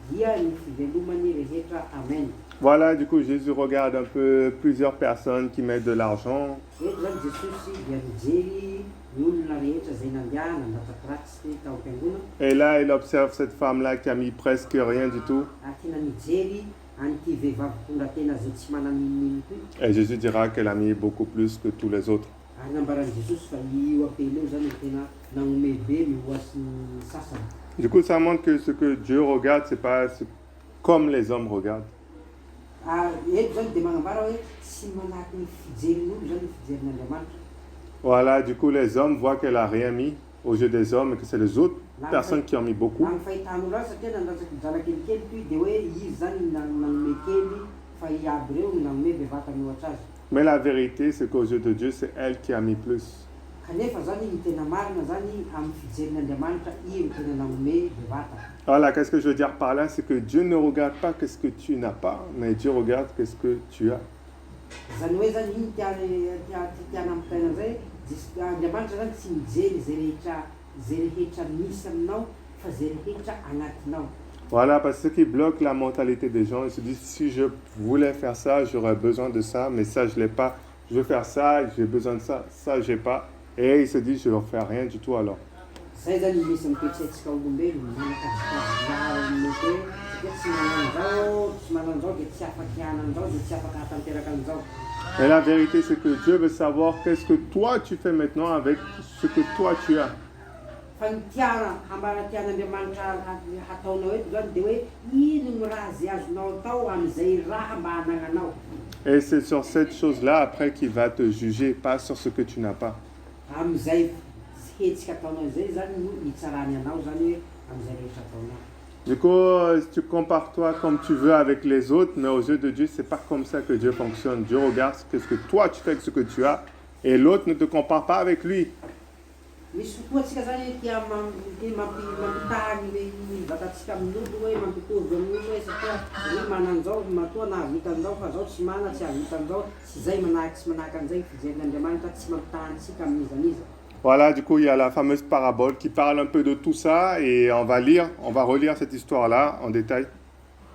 dia ny fivelomany rehetra. Amen. Voilà, du coup, Jésus regarde un peu plusieurs personnes qui mettent de l'argent. Eto zany Jesosy dia mijery ny olona rehetra zay nandeha nandatsaka ratsy tao am-piangona. Et là, il observe cette femme-là qui a mis presque rien du tout. Tena mijery an'ity vehivavy tonga tena zay tsy manan'ininy toy. Et Jésus dira qu'elle a mis beaucoup plus que tous les autres. Anambaran'i Jesosy fa io apeleo zany tena nanome be mihoasy ny sasany. Du coup, ça montre que ce que Dieu regarde, c'est pas comme les hommes regardent. Eto zany dia magnambara hoe tsy manahaky ny fijerin'olo zany ny fijerin'Andriamanitra. Voilà, du coup, les hommes voient qu'elle a rien mis aux yeux des hommes et que c'est les autres personnes qui ont mis beaucoup. Amin'ny fahitan'olo azy satria nandatsaky jala kelikely toy dia hoe izy zany nanome kely fa iaby ireo no nanome bevata mihoatra azy. Mais la vérité, c'est qu'aux yeux de Dieu, c'est elle qui a mis plus. Kanefa zany ny tena marina zany amin'ny fijerin'Andriamanitra io tena nanome bevata. Voilà, qu'est-ce que je veux dire par là? C'est que Dieu ne regarde pas qu'est-ce que tu n'as pas, mais Dieu regarde qu'est-ce que tu as. Zany hoe zany iny tiana ampitaina zay Andriamanitra zany tsy mijery zay rehetra misy aminao fa zay rehetra agnatinao. Voilà, parce que ce qui bloque la mentalité des gens, ils se disent si je voulais faire ça, j'aurais besoin de ça, mais ça je l'ai pas. Je veux faire ça, j'ai besoin de ça, ça j'ai pas. Et ils se disent je ne vais faire rien du tout alors. Zay zany misy mipetsaitsika olombelona manakazikazina hoe satria tsy manan'izao dia tsy afaka hianan'izao dia tsy afaka hatanteraka an'izao. Mais la vérité, c'est que Dieu veut savoir qu'est-ce que toi tu fais maintenant avec ce que toi tu as. Fa ny tiana hambara tian'Andriamanitra hataonao eto zany dia hoe ino ny raha zay azonao atao amin'izay raha mba hanagnanao. Et c'est sur cette chose-là après qu'il va te juger, pas sur ce que tu n'as pas. Amin'izay hetsika ataonao zay zany no hitsarany anao zany hoe amin'izay rehetra ataonao. Du coup, tu compares toi comme tu veux avec les autres, mais aux yeux de Dieu, c'est pas comme ça que Dieu fonctionne. Dieu regarde ce que toi tu fais avec ce que tu as, et l'autre ne te compare pas avec lui. Misy fotoatsika zany tia mampitahany le vatatsika amin'olo hoe mampitovy amin'olo hoe satria io manan'izao matoa nahavita an'izao fa zao tsy mana tsy havita an'izao tsy zay tsy manahaka an'izay fijerin'Andriamanitra tsy mampitahanytsika amin'izaniza. Voilà, du coup, il y a la fameuse parabole qui parle un peu de tout ça, et on va relire cette histoire-là en détail.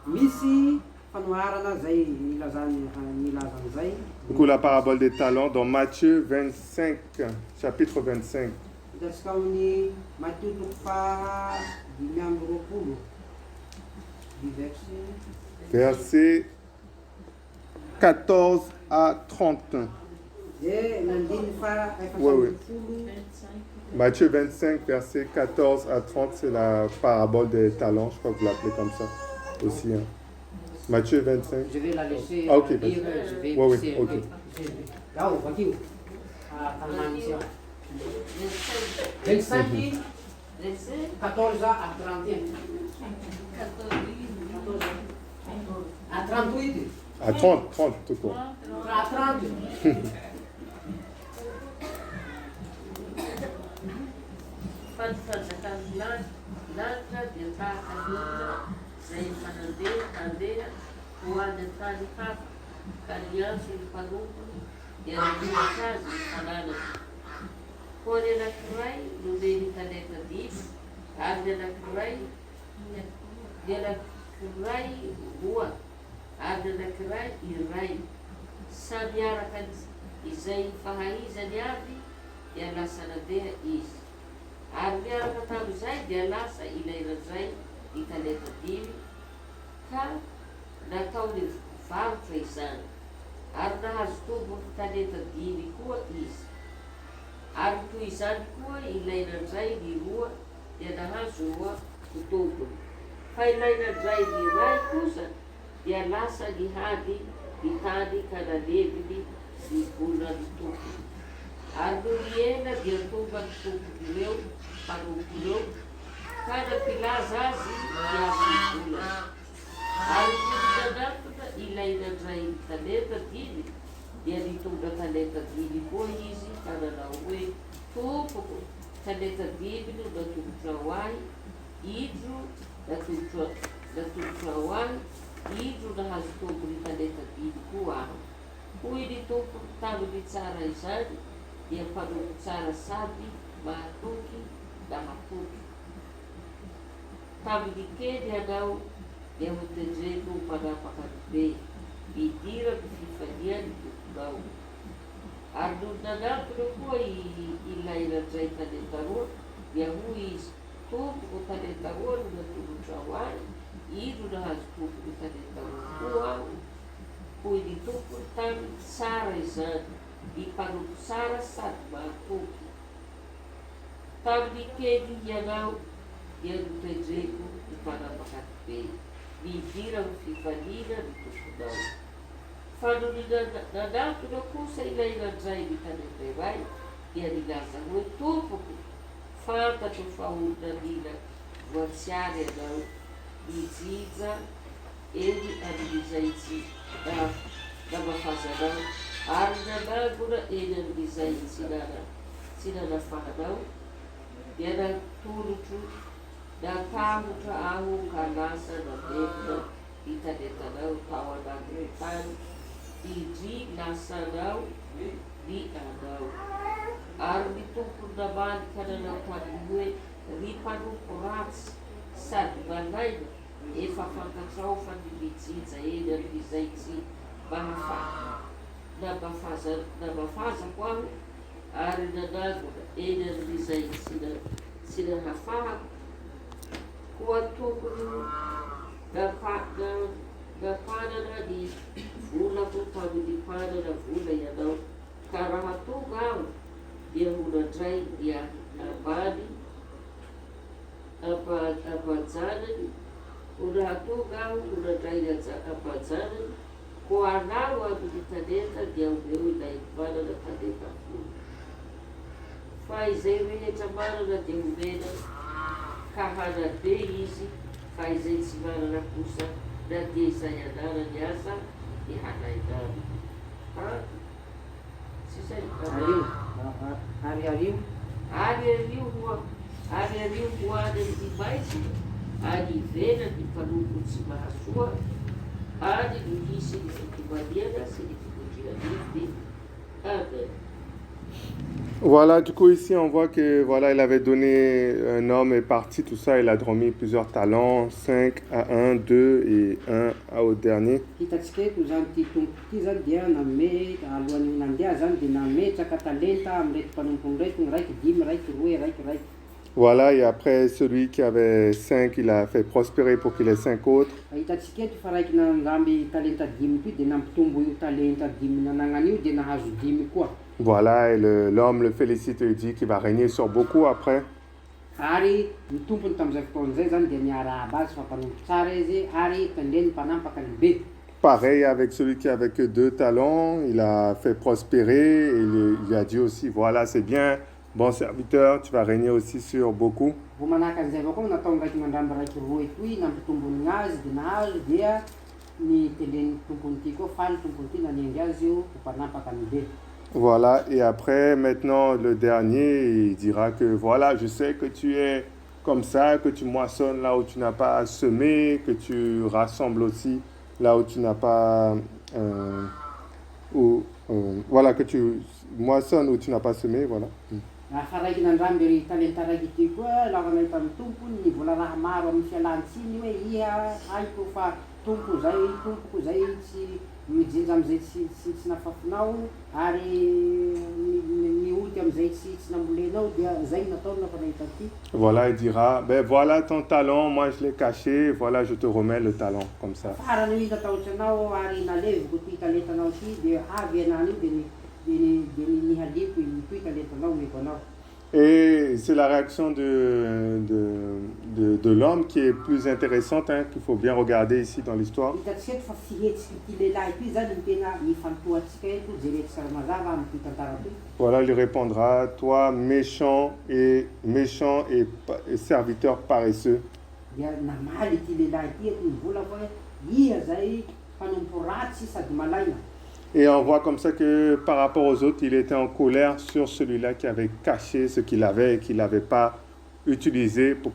Misy fanoharana zay nilazan'izay. Du coup, la parabole des talents dans Matthieu 25, chapitre 25. Hitantsika amin'ny Matthieu toko faha 5:20 Versets 14 à 30. Oui. Matthieu 25, verset 14 à 30, c'est la parabole des talents. Je crois que vous l'appelez comme ça aussi. Hein. Matthieu 25. Je vais la laisser. Ah, ok. Lire, je vais Oui, laisser, ok. Là, on va dire. 25, 14 à 31. À 38. À 30 tout court. À 30. Fanfazakazilanja dia tahakaliana zay mandeha ho any an-tany hafa ka niantso ny mpanompony dia nanohatra azy ny fananany. Koa ny anankiray nomeny ny talenta 5 ary ny anankiray roa ary ny anankiray iray. Samy araka izay fahaizany avy dia lasa nandeha izy. Ary niaraka tamin'izay dia lasa ilain'izay ny talenta 5 ka nataony varotra izany. Ary nahazo tombony talenta 5 koa izy. Ary toy izany koa ilain'izay ny roa dia nahazo roa ho tombony. Fa ilain'izay ny iray kosa dia lasa nihady ny tany ka naleviny ny vola ny tompony. Ary no niena dia tonga ny tompony ireo mpanompo ireo ka nampilaza azy amin'ny vola. Ary nanatona ilain'izay ny talenta 5 dia nitonga talenta 5 koa izy ka nanao hoe tompoko talenta 5 no natombotra ho ahy, idro natombotra ho ahy, idro nahazo tombony talenta 5 koa aho. Hoy ny tompony tamin'ny tsara izany dia mpanompo tsara sady mahatoky na hapoky. Tamin'ny kely ianao dia hotendreno manapaka ny be, midira ny fifaniany tomponao. Ary no nanatona koa ilain'izay talenta 2 dia hoy izy, tompoko talenta 2 no natombotra ho ahy, idro nahazo tompony talenta 2 koa aho. Hoy ny tompony tamin'ny tsara izany, ny mpanompo tsara sady mahatoky. Tamin'ny kely ianao dia notendreko ny manapaka ny be, midira ny fifaniana ny tomponao. Fa no nanatona kosa ilain'izay ny talenta iray dia nilaza hoe tompoko, fantatro fa olona mila voatsiary ianao, mijija eny amin'izay tsy namafazanao ary nanangona eny amin'izay tsy nanafahanao dia natolotro natahotra aho ka lasa namevina ny talentanao tao anatin'ny tany, indry lasanao ny anao. Ary ny tompony namaly ka nanao taminy hoe ry mpanompo ratsy sady malaina, efa fantatrao fa ny mijija eny amin'izay tsy namafazako aho ary nanangona eny amin'izay tsy nahafahako. Koa tokony napanana ny volako tamin'ny mpanana vola ianao, ka raha tonga aho dia honandray ny ambany ampanjanany, raha tonga aho honandray ny ampanjanany, koa anao amin'ny talenta dia omeo ilay manana talenta 10. Fa izay rehetra manana dia omena ka hanabe izy, fa izay tsy manana kosa na dia izay ananany aza dia hanainany. Ariarivo ho any amin'ny maitso, any ivelany ny mpanompo tsy mahasoa, any no hisy ny fitomaniana sy ny fitondrian'ify. Amen. Voilà, du coup ici on voit que voilà, il avait donné, un homme est parti, tout ça, il a dormi plusieurs talents, 5 à 1, 2 et 1 au dernier. Hitantsika eto zany ty tompo ty zany dia name alohan'ny nandeha zany dia nametraka talenta amin'iraiky mpanompony raiky 5, raiky 2, raiky. Voilà, et après celui qui avait 5, il a fait prospérer pour qu'il ait 5 autres. Hitantsika eto fa raiky nangamby talenta 5 ty dia nampitombo io talenta 5 nananany io dia nahazo 5 koa. Voilà, et l'homme le félicite et lui dit qu'il va régner sur beaucoup après. Ary ny tompony tamin'izay fotoan'izay zany dia niarahaba azy fa mpanompo tsara izy ary tandreny mpanampaka ny be. Pareil avec celui qui avait que 2 talents, il a fait prospérer et il lui a dit aussi, voilà, c'est bien, bon serviteur, tu vas régner aussi sur beaucoup. Vao manahaka an'izay avao koa natao ndraiky mandramby raiky roa toy nampitombony azy dia nahazo dia ny tenen'ny tompony ity koa faly tompony ity nanengy azy io ho mpanampaka ny be. Voilà, et après, maintenant, le dernier, il dira que voilà, je sais que tu es comme ça, que tu moissonnes là où tu n'as pas semé, que tu rassembles aussi là où tu n'as pas... voilà, que tu moissonnes où tu n'as pas semé, voilà. Fa raiky nandramby ry talenta raiky ity koa lafa nahita amin'ny tompony ny vola raha maro amin'ny fialan-tsiny hoe iha haiko fa tompoko zay tsy mijinja am'izay tsy nafafinao ary mioty am'izay tsy nambolenao dia zay nataony lafa nahita ty. Voilà, il dira, ben voilà ton talent, moi je l'ai caché, voilà je te remets le talent, comme ça. Farany hita tahotra anao ary naleviko ty talentanao ty dia avy anany io dia nihaliko ity talentanao meko anao. Et c'est la réaction de l'homme qui est plus intéressante, hein, qu'il faut bien regarder ici dans l'histoire. Hitantsika eto fa fihetsiky ity lehilahy ity zany ny tena nifantohantsika eto jeretsika mazava amin'ity tantara ty. Voilà, il lui répondra, toi méchant et serviteur paresseux. Dia namaly ity lehilahy ity eto nivola fa hoe iha zay mpanompo ratsy sady malaina. Et on voit comme ça que par rapport aux autres, il était en colère sur celui-là qui avait caché ce qu'il avait et qu'il n'avait pas utilisé pour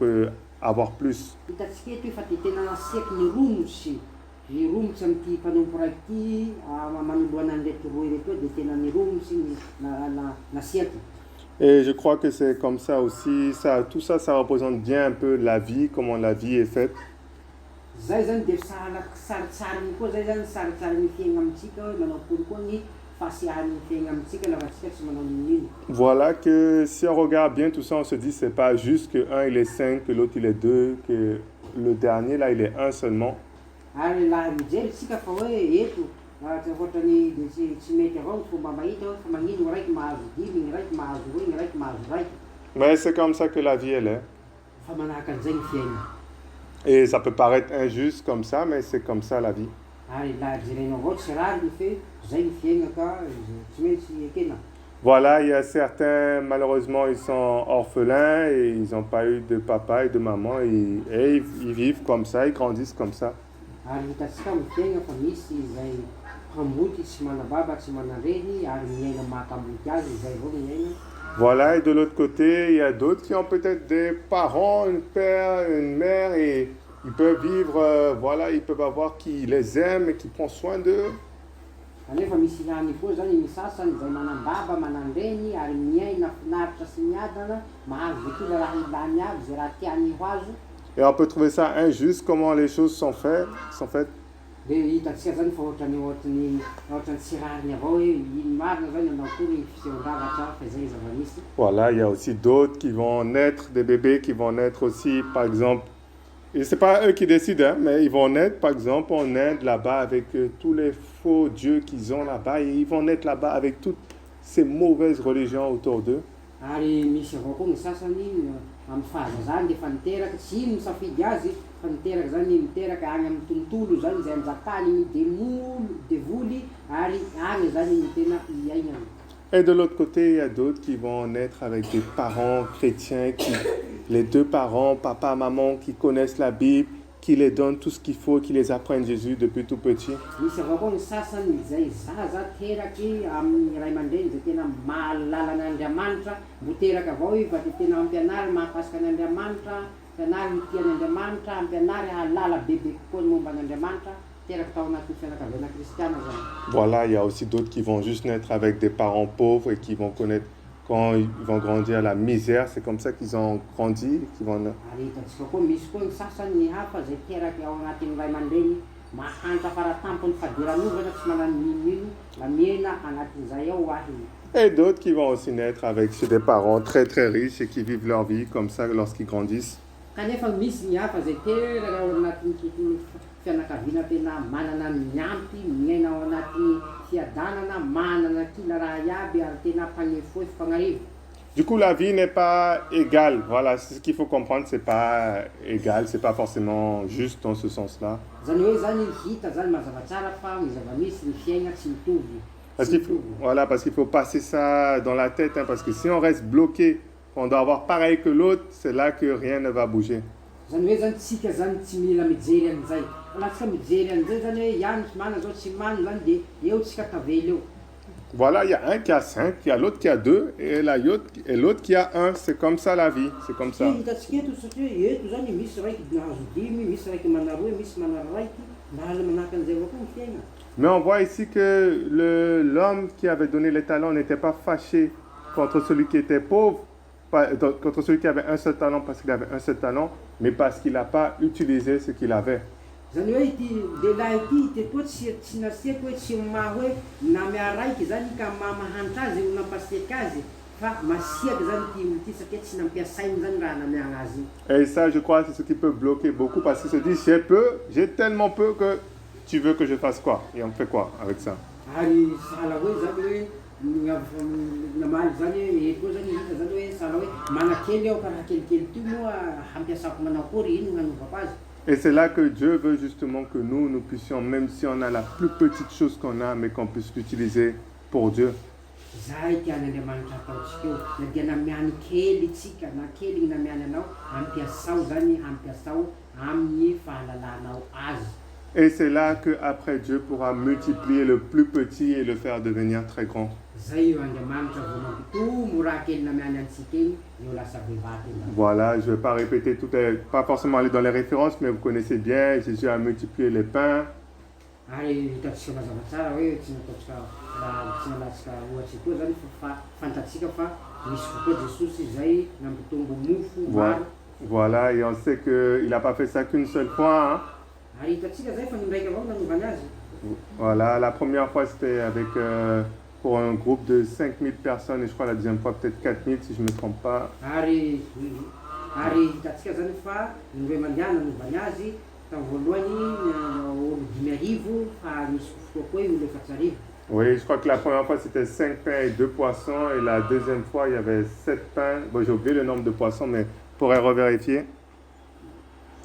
avoir plus. Hitantsika eto fa tena nasiaky niromotsy amin'ity mpanompo raiky ity manoloana an'ireto roa ireto dia tena niromotsy nasiaky. Et je crois que c'est comme ça aussi, tout ça, ça représente bien un peu la vie, comment la vie est faite. Zay zany dia saritsariny koa zay zany saritsariny fiaigna amintsika hoe manao akory koa ny fahasiahan'ny fiaigna amintsika lafa tsika tsy manao ninino. Voilà que si on regarde bien tout ça, on se dit c'est pas juste que un il est 5, que l'autre il est 2, que le dernier là il est 1 seulement. Ary laha mijery tsika fa hoe eto ohatrany dia tsy mety avao ny fomba mahita hoe fa magnino ny raiky mahazo 5, ny raiky mahazo 2, ny raiky mahazo 1. Mais c'est comme ça que la vie elle est. Fa manahaka an'izay ny fiaigna. Et ça peut paraître injuste comme ça, mais c'est comme ça la vie. Ary laha jerenao avao tsy rariny fe zay ny fiaigna ka tsy maintsy ekena. Voilà, il y a certains, malheureusement, ils sont orphelins et ils n'ont pas eu de papa et de maman et ils vivent comme ça, ils grandissent comme ça. Ary hitantsika amin'ny fiaigna fa misy zay hamboty tsy mana baba tsy mana reny ary miaina mahakamboty azy zay avao ny miaina. Voilà, et de l'autre côté, il y a d'autres qui ont peut-être des parents, un père, une mère et ils peuvent vivre, voilà, ils peuvent avoir qui les aime et qui prend soin d'eux. Kanefa misy ihany koa zany ny sasany zay manam-baba manam-dreny ary miaina finaritra sy miadana mahazo vekila raha ilany aby zay raha tiany ho azo. Et on peut trouver ça injuste comment les choses sont faites. Dia hitantsika zany fa ohatrany tsy rariny avao hoe iny marina zany anao kory fisehoan-davatra fa zay zava-misy. Voilà, il y a aussi d'autres qui vont naître, des bébés qui vont naître aussi, par exemple, et c'est pas eux qui décident, hein, mais ils vont naître, par exemple, en Inde, là-bas, avec tous les faux dieux qu'ils ont là-bas, et ils vont naître là-bas avec toutes ces mauvaises religions autour d'eux. Ary misy avao koa ny sasany amin'ny fahazazany dia fa niteraka tsy ino misafidy azy fa niteraka zany miteraka agny amin'ny tontolo zany zay amin'izakany devoly ary agny zany ny tena iainany. Et de l'autre côté, il y a d'autres qui vont naître avec des parents chrétiens, les deux parents, papa, maman, qui connaissent la Bible, qui les donnent tout ce qu'il faut, qui les apprennent Jésus depuis tout petit. Misy avao koa ny sasany zay zaza teraky amin'ny ray aman-dreny zay tena mahalala an'Andriamanitra, mbo teraka avao io fa tena ampianary mahapasika an'Andriamanitra, ampianary mitia an'Andriamanitra, ampianary halala bebe kokoa ny momba an'Andriamanitra. Voilà, il y a aussi d'autres qui vont juste naître avec des parents pauvres et qui vont connaître, quand ils vont grandir, la misère. C'est comme ça qu'ils ont grandi. Qu'ils vont... Et d'autres qui vont aussi naître avec chez des parents très très riches et qui vivent leur vie comme ça lorsqu'ils grandissent. Fianakaviana tena manana miampy miaina ao anaty fiadanana manana kila raha iaby ary tena mpagnefoy fifagnarivo. Du coup, la vie n'est pas égale. Voilà, c'est ce qu'il faut comprendre, c'est pas égal, c'est pas forcément juste dans ce sens-là. Zany hoe zany hita zany mazava tsara fa ny zava-misy ny fiaigna tsy mitovy. Voilà, parce qu'il faut passer ça dans la tête, hein, parce que si on reste bloqué, on doit avoir pareil que l'autre, c'est là que rien ne va bouger. Zany hoe zany tsika zany tsy mila mijery an'izay latsika mijery an'izay zany hoe ihany mana zao tsy mano zany de eo tsika tavela eo. Voilà, il y a un qui a 5, il y a l'autre qui a 2, et l'autre qui a 1. C'est comme ça la vie, c'est comme ça. Hitantsika eto satria eto zany misy raiky nahazo 10, misy raiky mana 2, misy mana raiky, mahala manahaka an'izay avao koa ny fiaina. Mais on voit ici que l'homme qui avait donné les talents n'était pas fâché contre celui qui était pauvre, contre celui qui avait un seul talent parce qu'il avait un seul talent, mais parce qu'il n'a pas utilisé ce qu'il avait. Zany hoe ity lehilahy ity tetoa tsy nasiako hoe tsy maha hoe namea raiky zany ka mamahanitra azy ho nampasiaka azy fa masiaka zany ity olo ity satria tsy nampiasainy zany raha nameagna azy. Et ça, je crois, c'est ce qui peut bloquer beaucoup parce qu'ils se disent j'ai tellement peu que tu veux que je fasse quoi? Et on fait quoi avec ça? Ary sahala hoe zany hoe namaly zany eto zany hita zany hoe sahala hoe manakely aho ka raha kelikely ty moa hampiasako manakory ino gnanovako azy. Et c'est là que Dieu veut justement que nous puissions, même si on a la plus petite chose qu'on a, mais qu'on puisse l'utiliser pour Dieu. Zay tian'Andriamanitra ataontsika eo na dia namiany kely tsika na kely namiany anao ampiasao zany ampiasao amin'ny fahalalanao azy. Et c'est là qu'après Dieu pourra multiplier le plus petit et le faire devenir très grand. Voilà, je ne vais pas répéter tout, pas forcément aller dans les références, mais vous connaissez bien, Jésus a multiplié les pains. Voilà, et on sait qu'il n'a pas fait ça qu'une seule fois. Hein. Voilà, la première fois c'était avec pour un groupe de 5000 personnes et je crois la deuxième fois peut-être 4000 si je ne me trompe pas. Oui, je crois que la première fois c'était 5 pains et 2 poissons et la deuxième fois il y avait 7 pains. Bon, j'ai oublié le nombre de poissons mais je pourrais revérifier.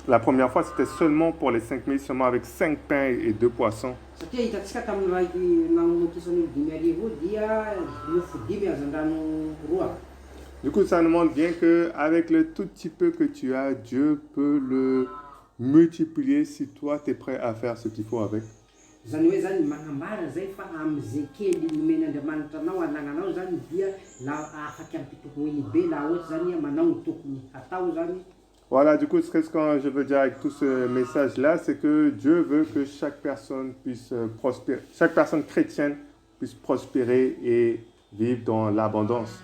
La première fois, c'était seulement pour les 5000, seulement avec 5 pains et 2 poissons. Du coup, ça nous montre bien qu'avec le tout petit peu que tu as, Dieu peut le multiplier si toi, tu es prêt à faire ce qu'il faut avec. Voilà, du coup, ce que je veux dire avec tout ce message-là, c'est que Dieu veut que chaque personne puisse prospérer, chaque personne chrétienne puisse prospérer et vivre dans l'abondance.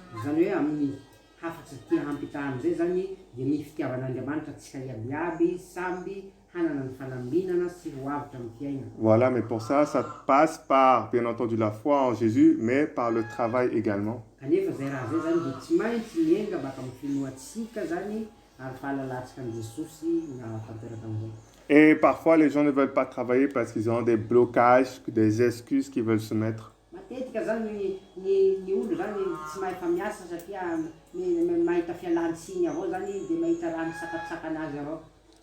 Voilà, mais pour ça, ça passe par, bien entendu, la foi en Jésus, mais par le travail également. Et parfois, les gens ne veulent pas travailler parce qu'ils ont des blocages, des excuses qu'ils veulent se mettre.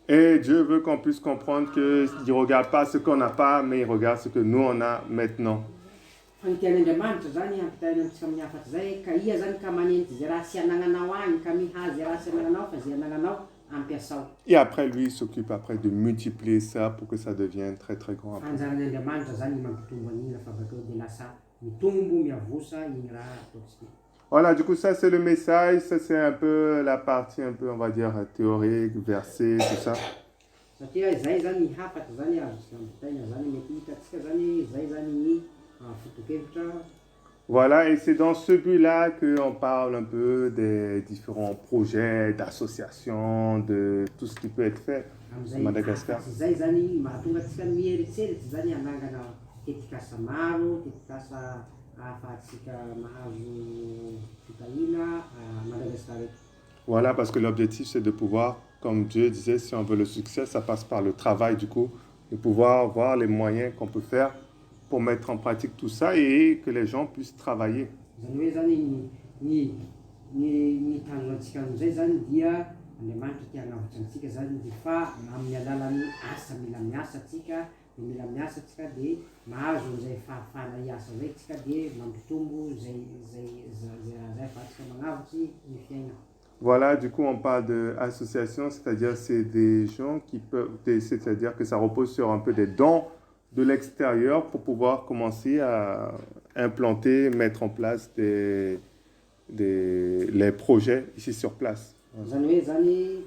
Et Dieu veut qu'on puisse comprendre qu'il ne regarde pas ce qu'on n'a pas, mais il regarde ce que nous, on a maintenant. Et après, lui, il s'occupe après de multiplier ça pour que ça devienne très très grand. Voilà, du coup, ça c'est le message, ça c'est un peu la partie un peu, on va dire, théorique, verset, tout ça. Voilà, et c'est dans ce but-là qu'on parle un peu des différents projets, d'associations, de tout ce qui peut être fait à Madagascar. Voilà, parce que l'objectif c'est de pouvoir, comme Dieu disait, si on veut le succès, ça passe par le travail du coup, de pouvoir voir les moyens qu'on peut faire pour mettre en pratique tout ça et que les gens puissent travailler. Voilà, du coup, on parle d'association, c'est-à-dire c'est des gens qui peuvent, c'est-à-dire que ça repose sur un peu des dons de l'extérieur pour pouvoir commencer à implanter, mettre en place les projets ici sur place. Zany hoe zany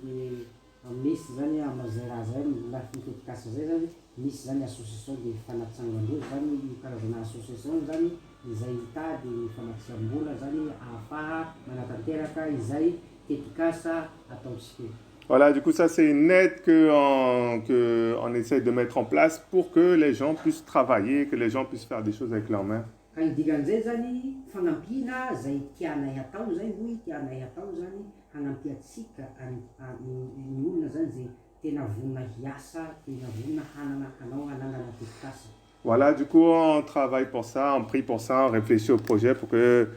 misy zany am'zay raha zay lafy mitetikasa zay zany misy zany association de fanatsangan-dreo zany karazana association zany izay hitady fanatsiam-bola zany ahafaha manatanteraka izay tetikasa ataontsika. Voilà, du coup, ça, c'est une aide que on essaie de mettre en place pour que les gens puissent travailler, que les gens puissent faire des choses avec leurs mains. Ka idikan'izay zany fagnampina zay tianay hatao zay hoy tianay hatao zany hagnampia-tsika ny olona zany zay tena vonona hiasa, tena vonona hanao hanangana tetikasa. Voilà, du coup, on travaille pour ça, on prie pour ça, on réfléchit au projet pour que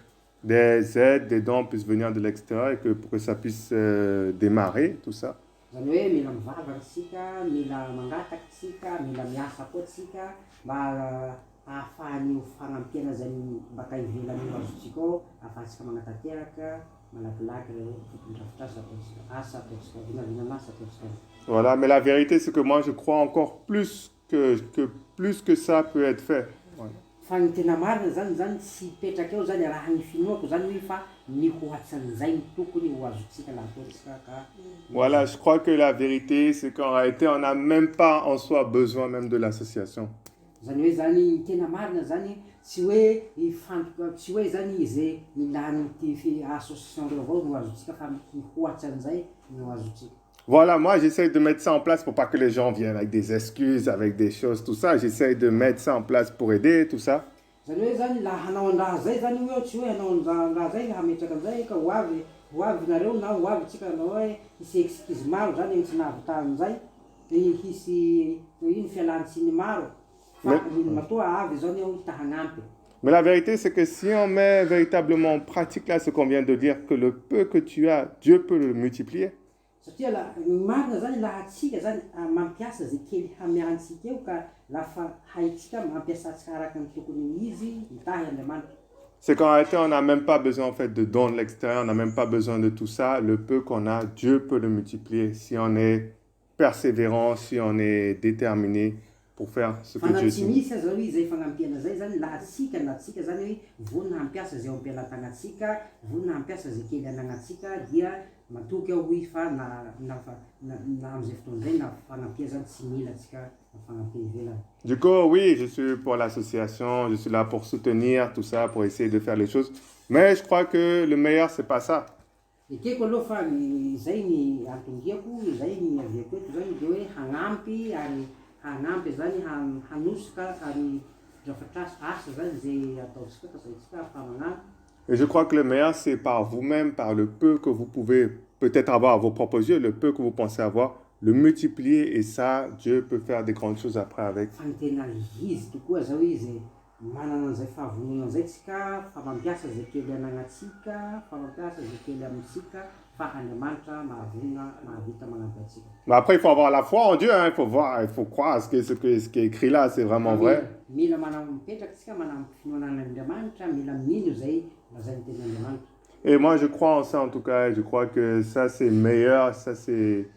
des aides, des dons puissent venir de l'extérieur et pour que ça puisse démarrer, tout ça. Zany hoe mila mivavaka tsika, mila mangataky tsika, mila miasa koa tsika mba ahafahan'io fagnampiana zany baka ivelan'io azotsika ao ahafahantsika magnatanteraka malakilaky reo foton-drafitr'asa ataontsika asa ataontsika vinavinan'asa ataontsika. Voilà, mais la vérité, c'est que moi, je crois encore plus que ça peut être fait. Voilà. Fa ny tena marina zany tsy hipetraka eo zany raha ny finoako zany hoe fa ny hoatsan'izay ny tokony ho azotsika laha ataontsika ka. Voilà, je crois que la vérité, c'est qu'en réalité, on n'a même pas en soi besoin même de l'association. Zany hoe zany tena marina zany tsy hoe ifantoka tsy hoe zany izay ilany ty association reo avao no azotsika fa ny hoatsan'izay no azotsika. Voilà, moi j'essaie de mettre ça en place pour pas que les gens viennent avec des excuses, avec des choses, tout ça. J'essaie de mettre ça en place pour aider, tout ça. Zany hoe zany laha hanao andraha zay zany hoe tsy hoe hanao andraha zay hametraka an'izay ka ho avy nareo na ho avy tsika anao hoe hisy excuse maro zany agny tsy nahavitahan'izay hisy ino fialantsiny maro fa ny matoa avy zao ny ao ta hagnampy. Mais la vérité, c'est que si on met véritablement en pratique là ce qu'on vient de dire, que le peu que tu as, Dieu peut le multiplier. Satria marina zany laha atsika zany mampiasa zay kely hamiarantsika eo ka lafa haitsika mampiasantsika araka ny tokony izy mitahy Andriamanitra. C'est qu'en réalité, on n'a même pas besoin en fait de dons de l'extérieur, on n'a même pas besoin de tout ça. Le peu qu'on a, Dieu peut le multiplier si on est persévérant, si on est déterminé pour faire ce que Dieu dit. Misy zao izay fagnampiana zay zany laha atsika na atsika zany hoe vonona hampiasa zay ampialan-tagnatsika, vonona hampiasa zay kely anagnatsika dia matoky ao hoe fa na am'izay fotoan'izay na fagnampia zany tsy mila atsika fagnampia ivelany. Du coup, oui, je suis pour l'association, je suis là pour soutenir tout ça, pour essayer de faire les choses. Mais je crois que le meilleur, c'est pas ça. Ekeko aloha fa zay ny antongiako, zay ny aviako eto zany de hoe hagnampy ary hagnampy zany hanosika ary drafatr'asa asa zany zay ataontsika ka zay tsika ahafaha. Et je crois que le meilleur, c'est par vous-même, par le peu que vous pouvez peut-être avoir à vos propres yeux, le peu que vous pensez avoir, le multiplier et ça, Dieu peut faire des grandes choses après avec. Fa ny tena izy tokoa zao izy manana an'izay fahavonona an'izay tsika fa mampiasa zay kely anagnatsika, fa mampiasa zay kely amitsika fa Andriamanitra mahavonona mahavita manampy atsika. Mais après, il faut avoir la foi en Dieu, hein. Il faut voir, il faut croire ce qui est écrit là, c'est vraiment vrai. Mila mipetraka tsika manampy finoanan'Andriamanitra, mila minino zay lazainy teny Andriamanitra. Et moi, je crois en ça en tout cas, et je crois que ça c'est meilleur, ça c'est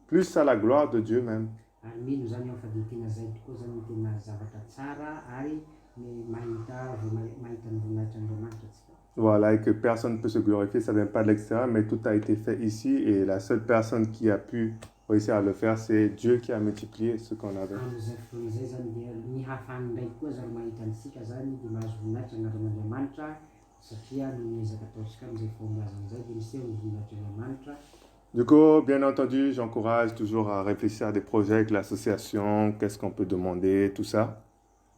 plus à la gloire de Dieu même. Ary mino zany ao fa de tena zay tokoa zany tena zavatra tsara ary mahita ny voninahitran'Andriamanitra tsika. Voilà, et que personne ne peut se glorifier, ça ne vient pas de l'extérieur, mais tout a été fait ici et la seule personne qui a pu réussir à le faire, c'est Dieu qui a multiplié ce qu'on avait. Am'izay fotoan'izay zany dia ny hafahany ndraiky koa zany mahita antsika zany de mahazo voninahitra agnatin'Andriamanitra satria ny ezaka ataontsika am'izay fomba-lazan'izay de miseho ny voninahitran'Andriamanitra. Du coup, bien entendu, j'encourage toujours à réfléchir à des projets avec l'association, qu'est-ce qu'on peut demander, tout ça.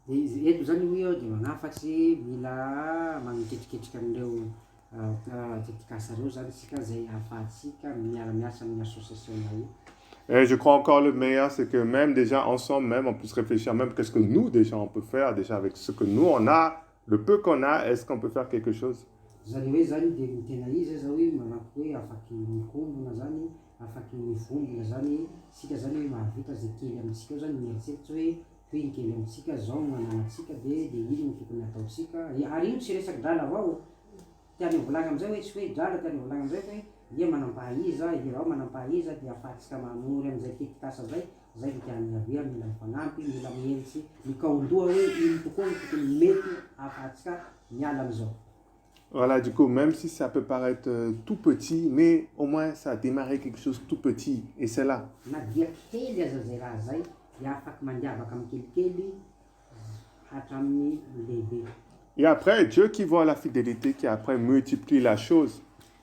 Eto zany hoe de magnafatsy mila magniketriketrika an'ireo tetikasa reo zany sika zay ahafahantsika miara-miasa amin'ny association io. Et je crois encore le meilleur, c'est que même déjà ensemble, même on puisse réfléchir même qu'est-ce que nous déjà on peut faire, déjà avec ce que nous on a, le peu qu'on a, est-ce qu'on peut faire quelque chose? Zany hoe zany de ny tena izy zao hoe manampy hoe afaky mikombona zany, afaky mivombona zany, sika zany hoe mahavita zay kely amitsika eo zany mieritseritsy hoe toy ny kely amitsika zao mananatsika de ino no tokony ataontsika. Ary io tsy resaky drala avao. Tiany volagna amizay hoe tsy hoe drala tiany volagna amizay hoe dia manam-pahiza, irao manam-pahiza dia afahantsika mamory amin'izay tetikasa zay ny tian'ny avia mila mifagnampy, mila miheritry mikaondoha hoe ino tokoa ny tokony mety ahafahantsika miala am'izao. Voilà, du coup, même si ça peut paraître tout petit, mais au moins ça a démarré quelque chose tout petit, et c'est là. Na dia kely aza zay raha zay dia afaky mandiavaka amin'ny kelikely hatramin'ny lehibe. Et après, Dieu qui voit la fidélité, qui après multiplie la chose.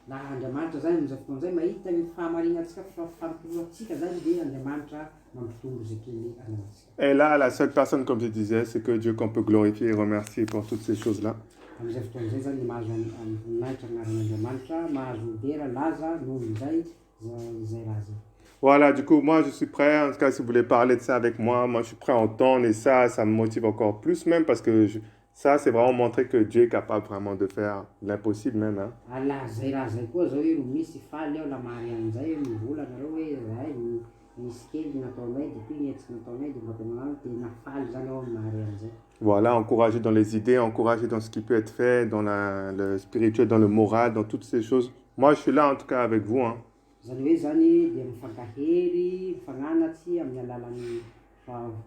Laha Andriamanitra zany amin'izay fotoana zay mahita ny fahamarinantsika fampiroroantsika zany dia Andriamanitra mampitombo zay kely anatsika. Et là, la seule personne, comme je disais, c'est que Dieu qu'on peut glorifier et remercier pour toutes ces choses-là. Amin'izay fotoana zay zany mahazo voninahitra agnaran'Andriamanitra, mahazo dera laza noho izay zay raha zay. Voilà, du coup, moi, je suis prêt. En tout cas, si vous voulez parler de ça avec moi, je suis prêt à entendre. Et ça me motive encore plus même parce que ça, c'est vraiment montrer que Dieu est capable vraiment de faire l'impossible même. Hein. Ala zay raha zay koa zao hoe misy faly ao la mary an'izay mivolanareo hoe zay misy kely nataonay depuis nihetsiky nataonay dia mbapenanao tena faly zany ao mary an'izay. Voilà, encourager dans les idées, encourager dans ce qui peut être fait, dans le spirituel, dans le moral, dans toutes ces choses. Moi, je suis là en tout cas avec vous. Hein. Zany hoe zany dia mifankahery, mifagnanatsy amin'ny alalan'ny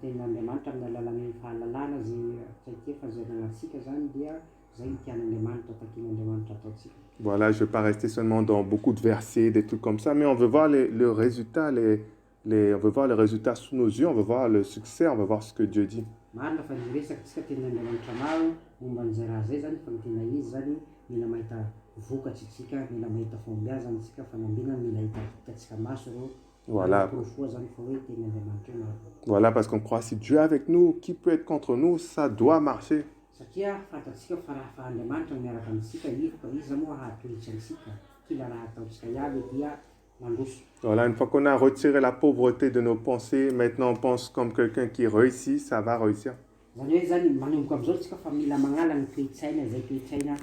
tenin'Andriamanitra, amin'ny alalan'ny fahalalana zay tsaiky fazaranatsika zany dia zay ny tian'Andriamanitra takian'Andriamanitra ataotsika. Voilà, je ne veux pas rester seulement dans beaucoup de versets, des trucs comme ça, mais on veut voir le résultat, on veut voir le résultat sous nos yeux, on veut voir le succès, on veut voir ce que Dieu dit. Marina fa niresaka tsika tenin'Andriamanitra maro momba n'izay raha zay zany fa ny tena izy zany mila mahita vokatry tsika, mila mahita fombiazana tsika fanambina, mila hitatsika maso reo. Voilà. Voilà, parce qu'on croit si Dieu est avec nous, qui peut être contre nous, ça doit marcher. Satria fantatsika fa raha fa Andriamanitra miaraka amintsika iza moa hahatolotra antsika kila raha ataontsika iaby dia mandroso. Voilà, une fois qu'on a retiré la pauvreté de nos pensées, maintenant on pense comme quelqu'un qui réussit, ça va réussir. Zany hoe zany manomboka am'izao tsika fa mila magnala ny toe-tsaina zay toe-tsaina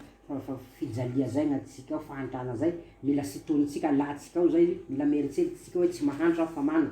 fijalia zay agnatsika ao fahantrana zay mila sitonitsika latsika ao zay mila mieritseritsika hoe tsy mahandro aho fa mano.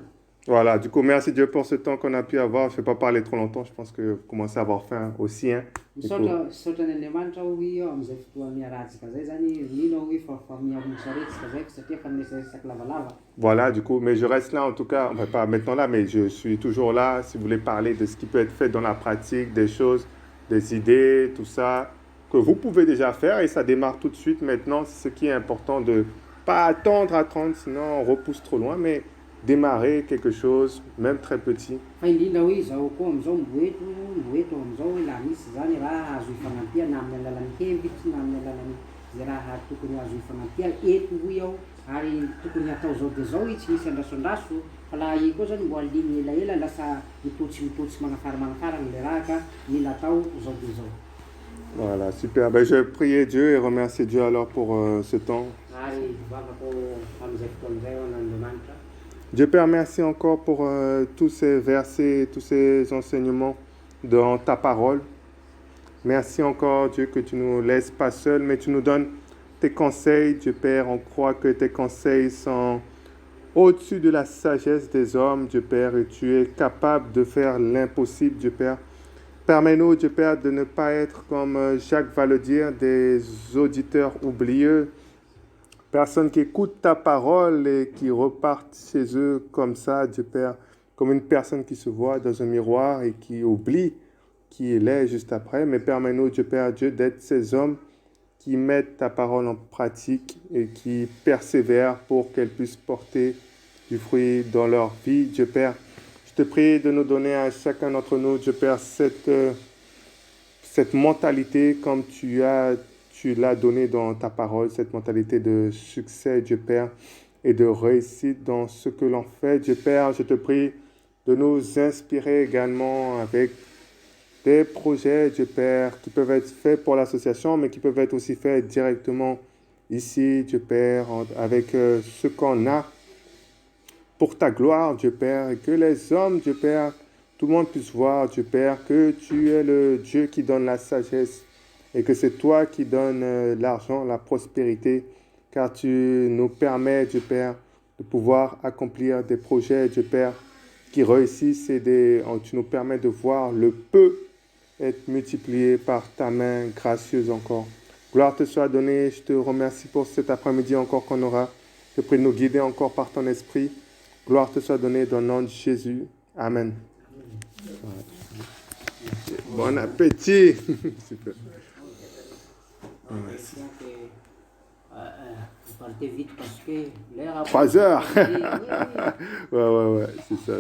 Voilà, du coup, merci Dieu pour ce temps qu'on a pu avoir. Je ne vais pas parler trop longtemps, je pense que vous commencez à avoir faim aussi. Hein. Misaotra n'Andriamanitra ao io amin'izay fotoa miarahantsika zay zany mino ao io fa miamotsaretsika zay satria fa miresaresaky lavalava. Voilà, du coup, mais je reste là en tout cas, enfin, pas maintenant là, mais je suis toujours là si vous voulez parler de ce qui peut être fait dans la pratique, des choses, des idées, tout ça, que vous pouvez déjà faire et ça démarre tout de suite maintenant. C'est ce qui est important de ne pas attendre, sinon on repousse trop loin, mais démarrer quelque chose, même très petit. Fa indrindra hoe izao koa am'izao mboeto am'izao la misy zany raha azo ifagnampia na amin'ny alalan'ny hevitsy na amin'ny alalan'ny zay raha tokony azo ifagnampia eto hoy ao ary tokony atao zao dia zao i tsy misy andrasondraso fa laha i koa zany mbo aligny elaela lasa mitotsy magnafara le raha ka mila atao zao dia zao. Voilà, super. Ben, je vais prier Dieu et remercier Dieu alors pour ce temps. Ary vavako amin'izay fotoan'izay ao n'Andriamanitra. Dieu Père, merci encore pour tous ces versets, tous ces enseignements dans ta parole. Merci encore, Dieu, que tu ne nous laisses pas seuls, mais tu nous donnes tes conseils. Dieu Père, on croit que tes conseils sont au-dessus de la sagesse des hommes, Dieu Père, et tu es capable de faire l'impossible, Dieu Père. Permets-nous, Dieu Père, de ne pas être, comme Jacques va le dire, des auditeurs oublieux, personnes qui écoutent ta parole et qui repartent chez eux comme ça, Dieu Père, comme une personne qui se voit dans un miroir et qui oublie qui il est juste après. Mais permets-nous, Dieu Père, Dieu, d'être ces hommes qui mettent ta parole en pratique et qui persévèrent pour qu'elle puisse porter du fruit dans leur vie, Dieu Père. Je te prie de nous donner à chacun d'entre nous, Dieu Père, cette mentalité comme tu l'as donné dans ta parole, cette mentalité de succès, Dieu Père, et de réussite dans ce que l'on fait. Dieu Père, je te prie de nous inspirer également avec des projets, Dieu Père, qui peuvent être faits pour l'association, mais qui peuvent être aussi faits directement ici, Dieu Père, avec ce qu'on a pour ta gloire, Dieu Père, et que les hommes, Dieu Père, tout le monde puisse voir, Dieu Père, que tu es le Dieu qui donne la sagesse et que c'est toi qui donnes l'argent, la prospérité, car tu nous permets, Dieu Père, de pouvoir accomplir des projets, Dieu Père, qui réussissent et tu nous permets de voir le peu être multiplié par ta main gracieuse encore. Gloire te soit donnée, je te remercie pour cet après-midi encore qu'on aura Je prie de nous guider encore par ton esprit. Gloire te soit donnée dans le nom de Jésus. Amen. Bon appétit. Super. Vous partez vite parce que l'air a... 3 heures. Oui, oui. Ouais, c'est ça.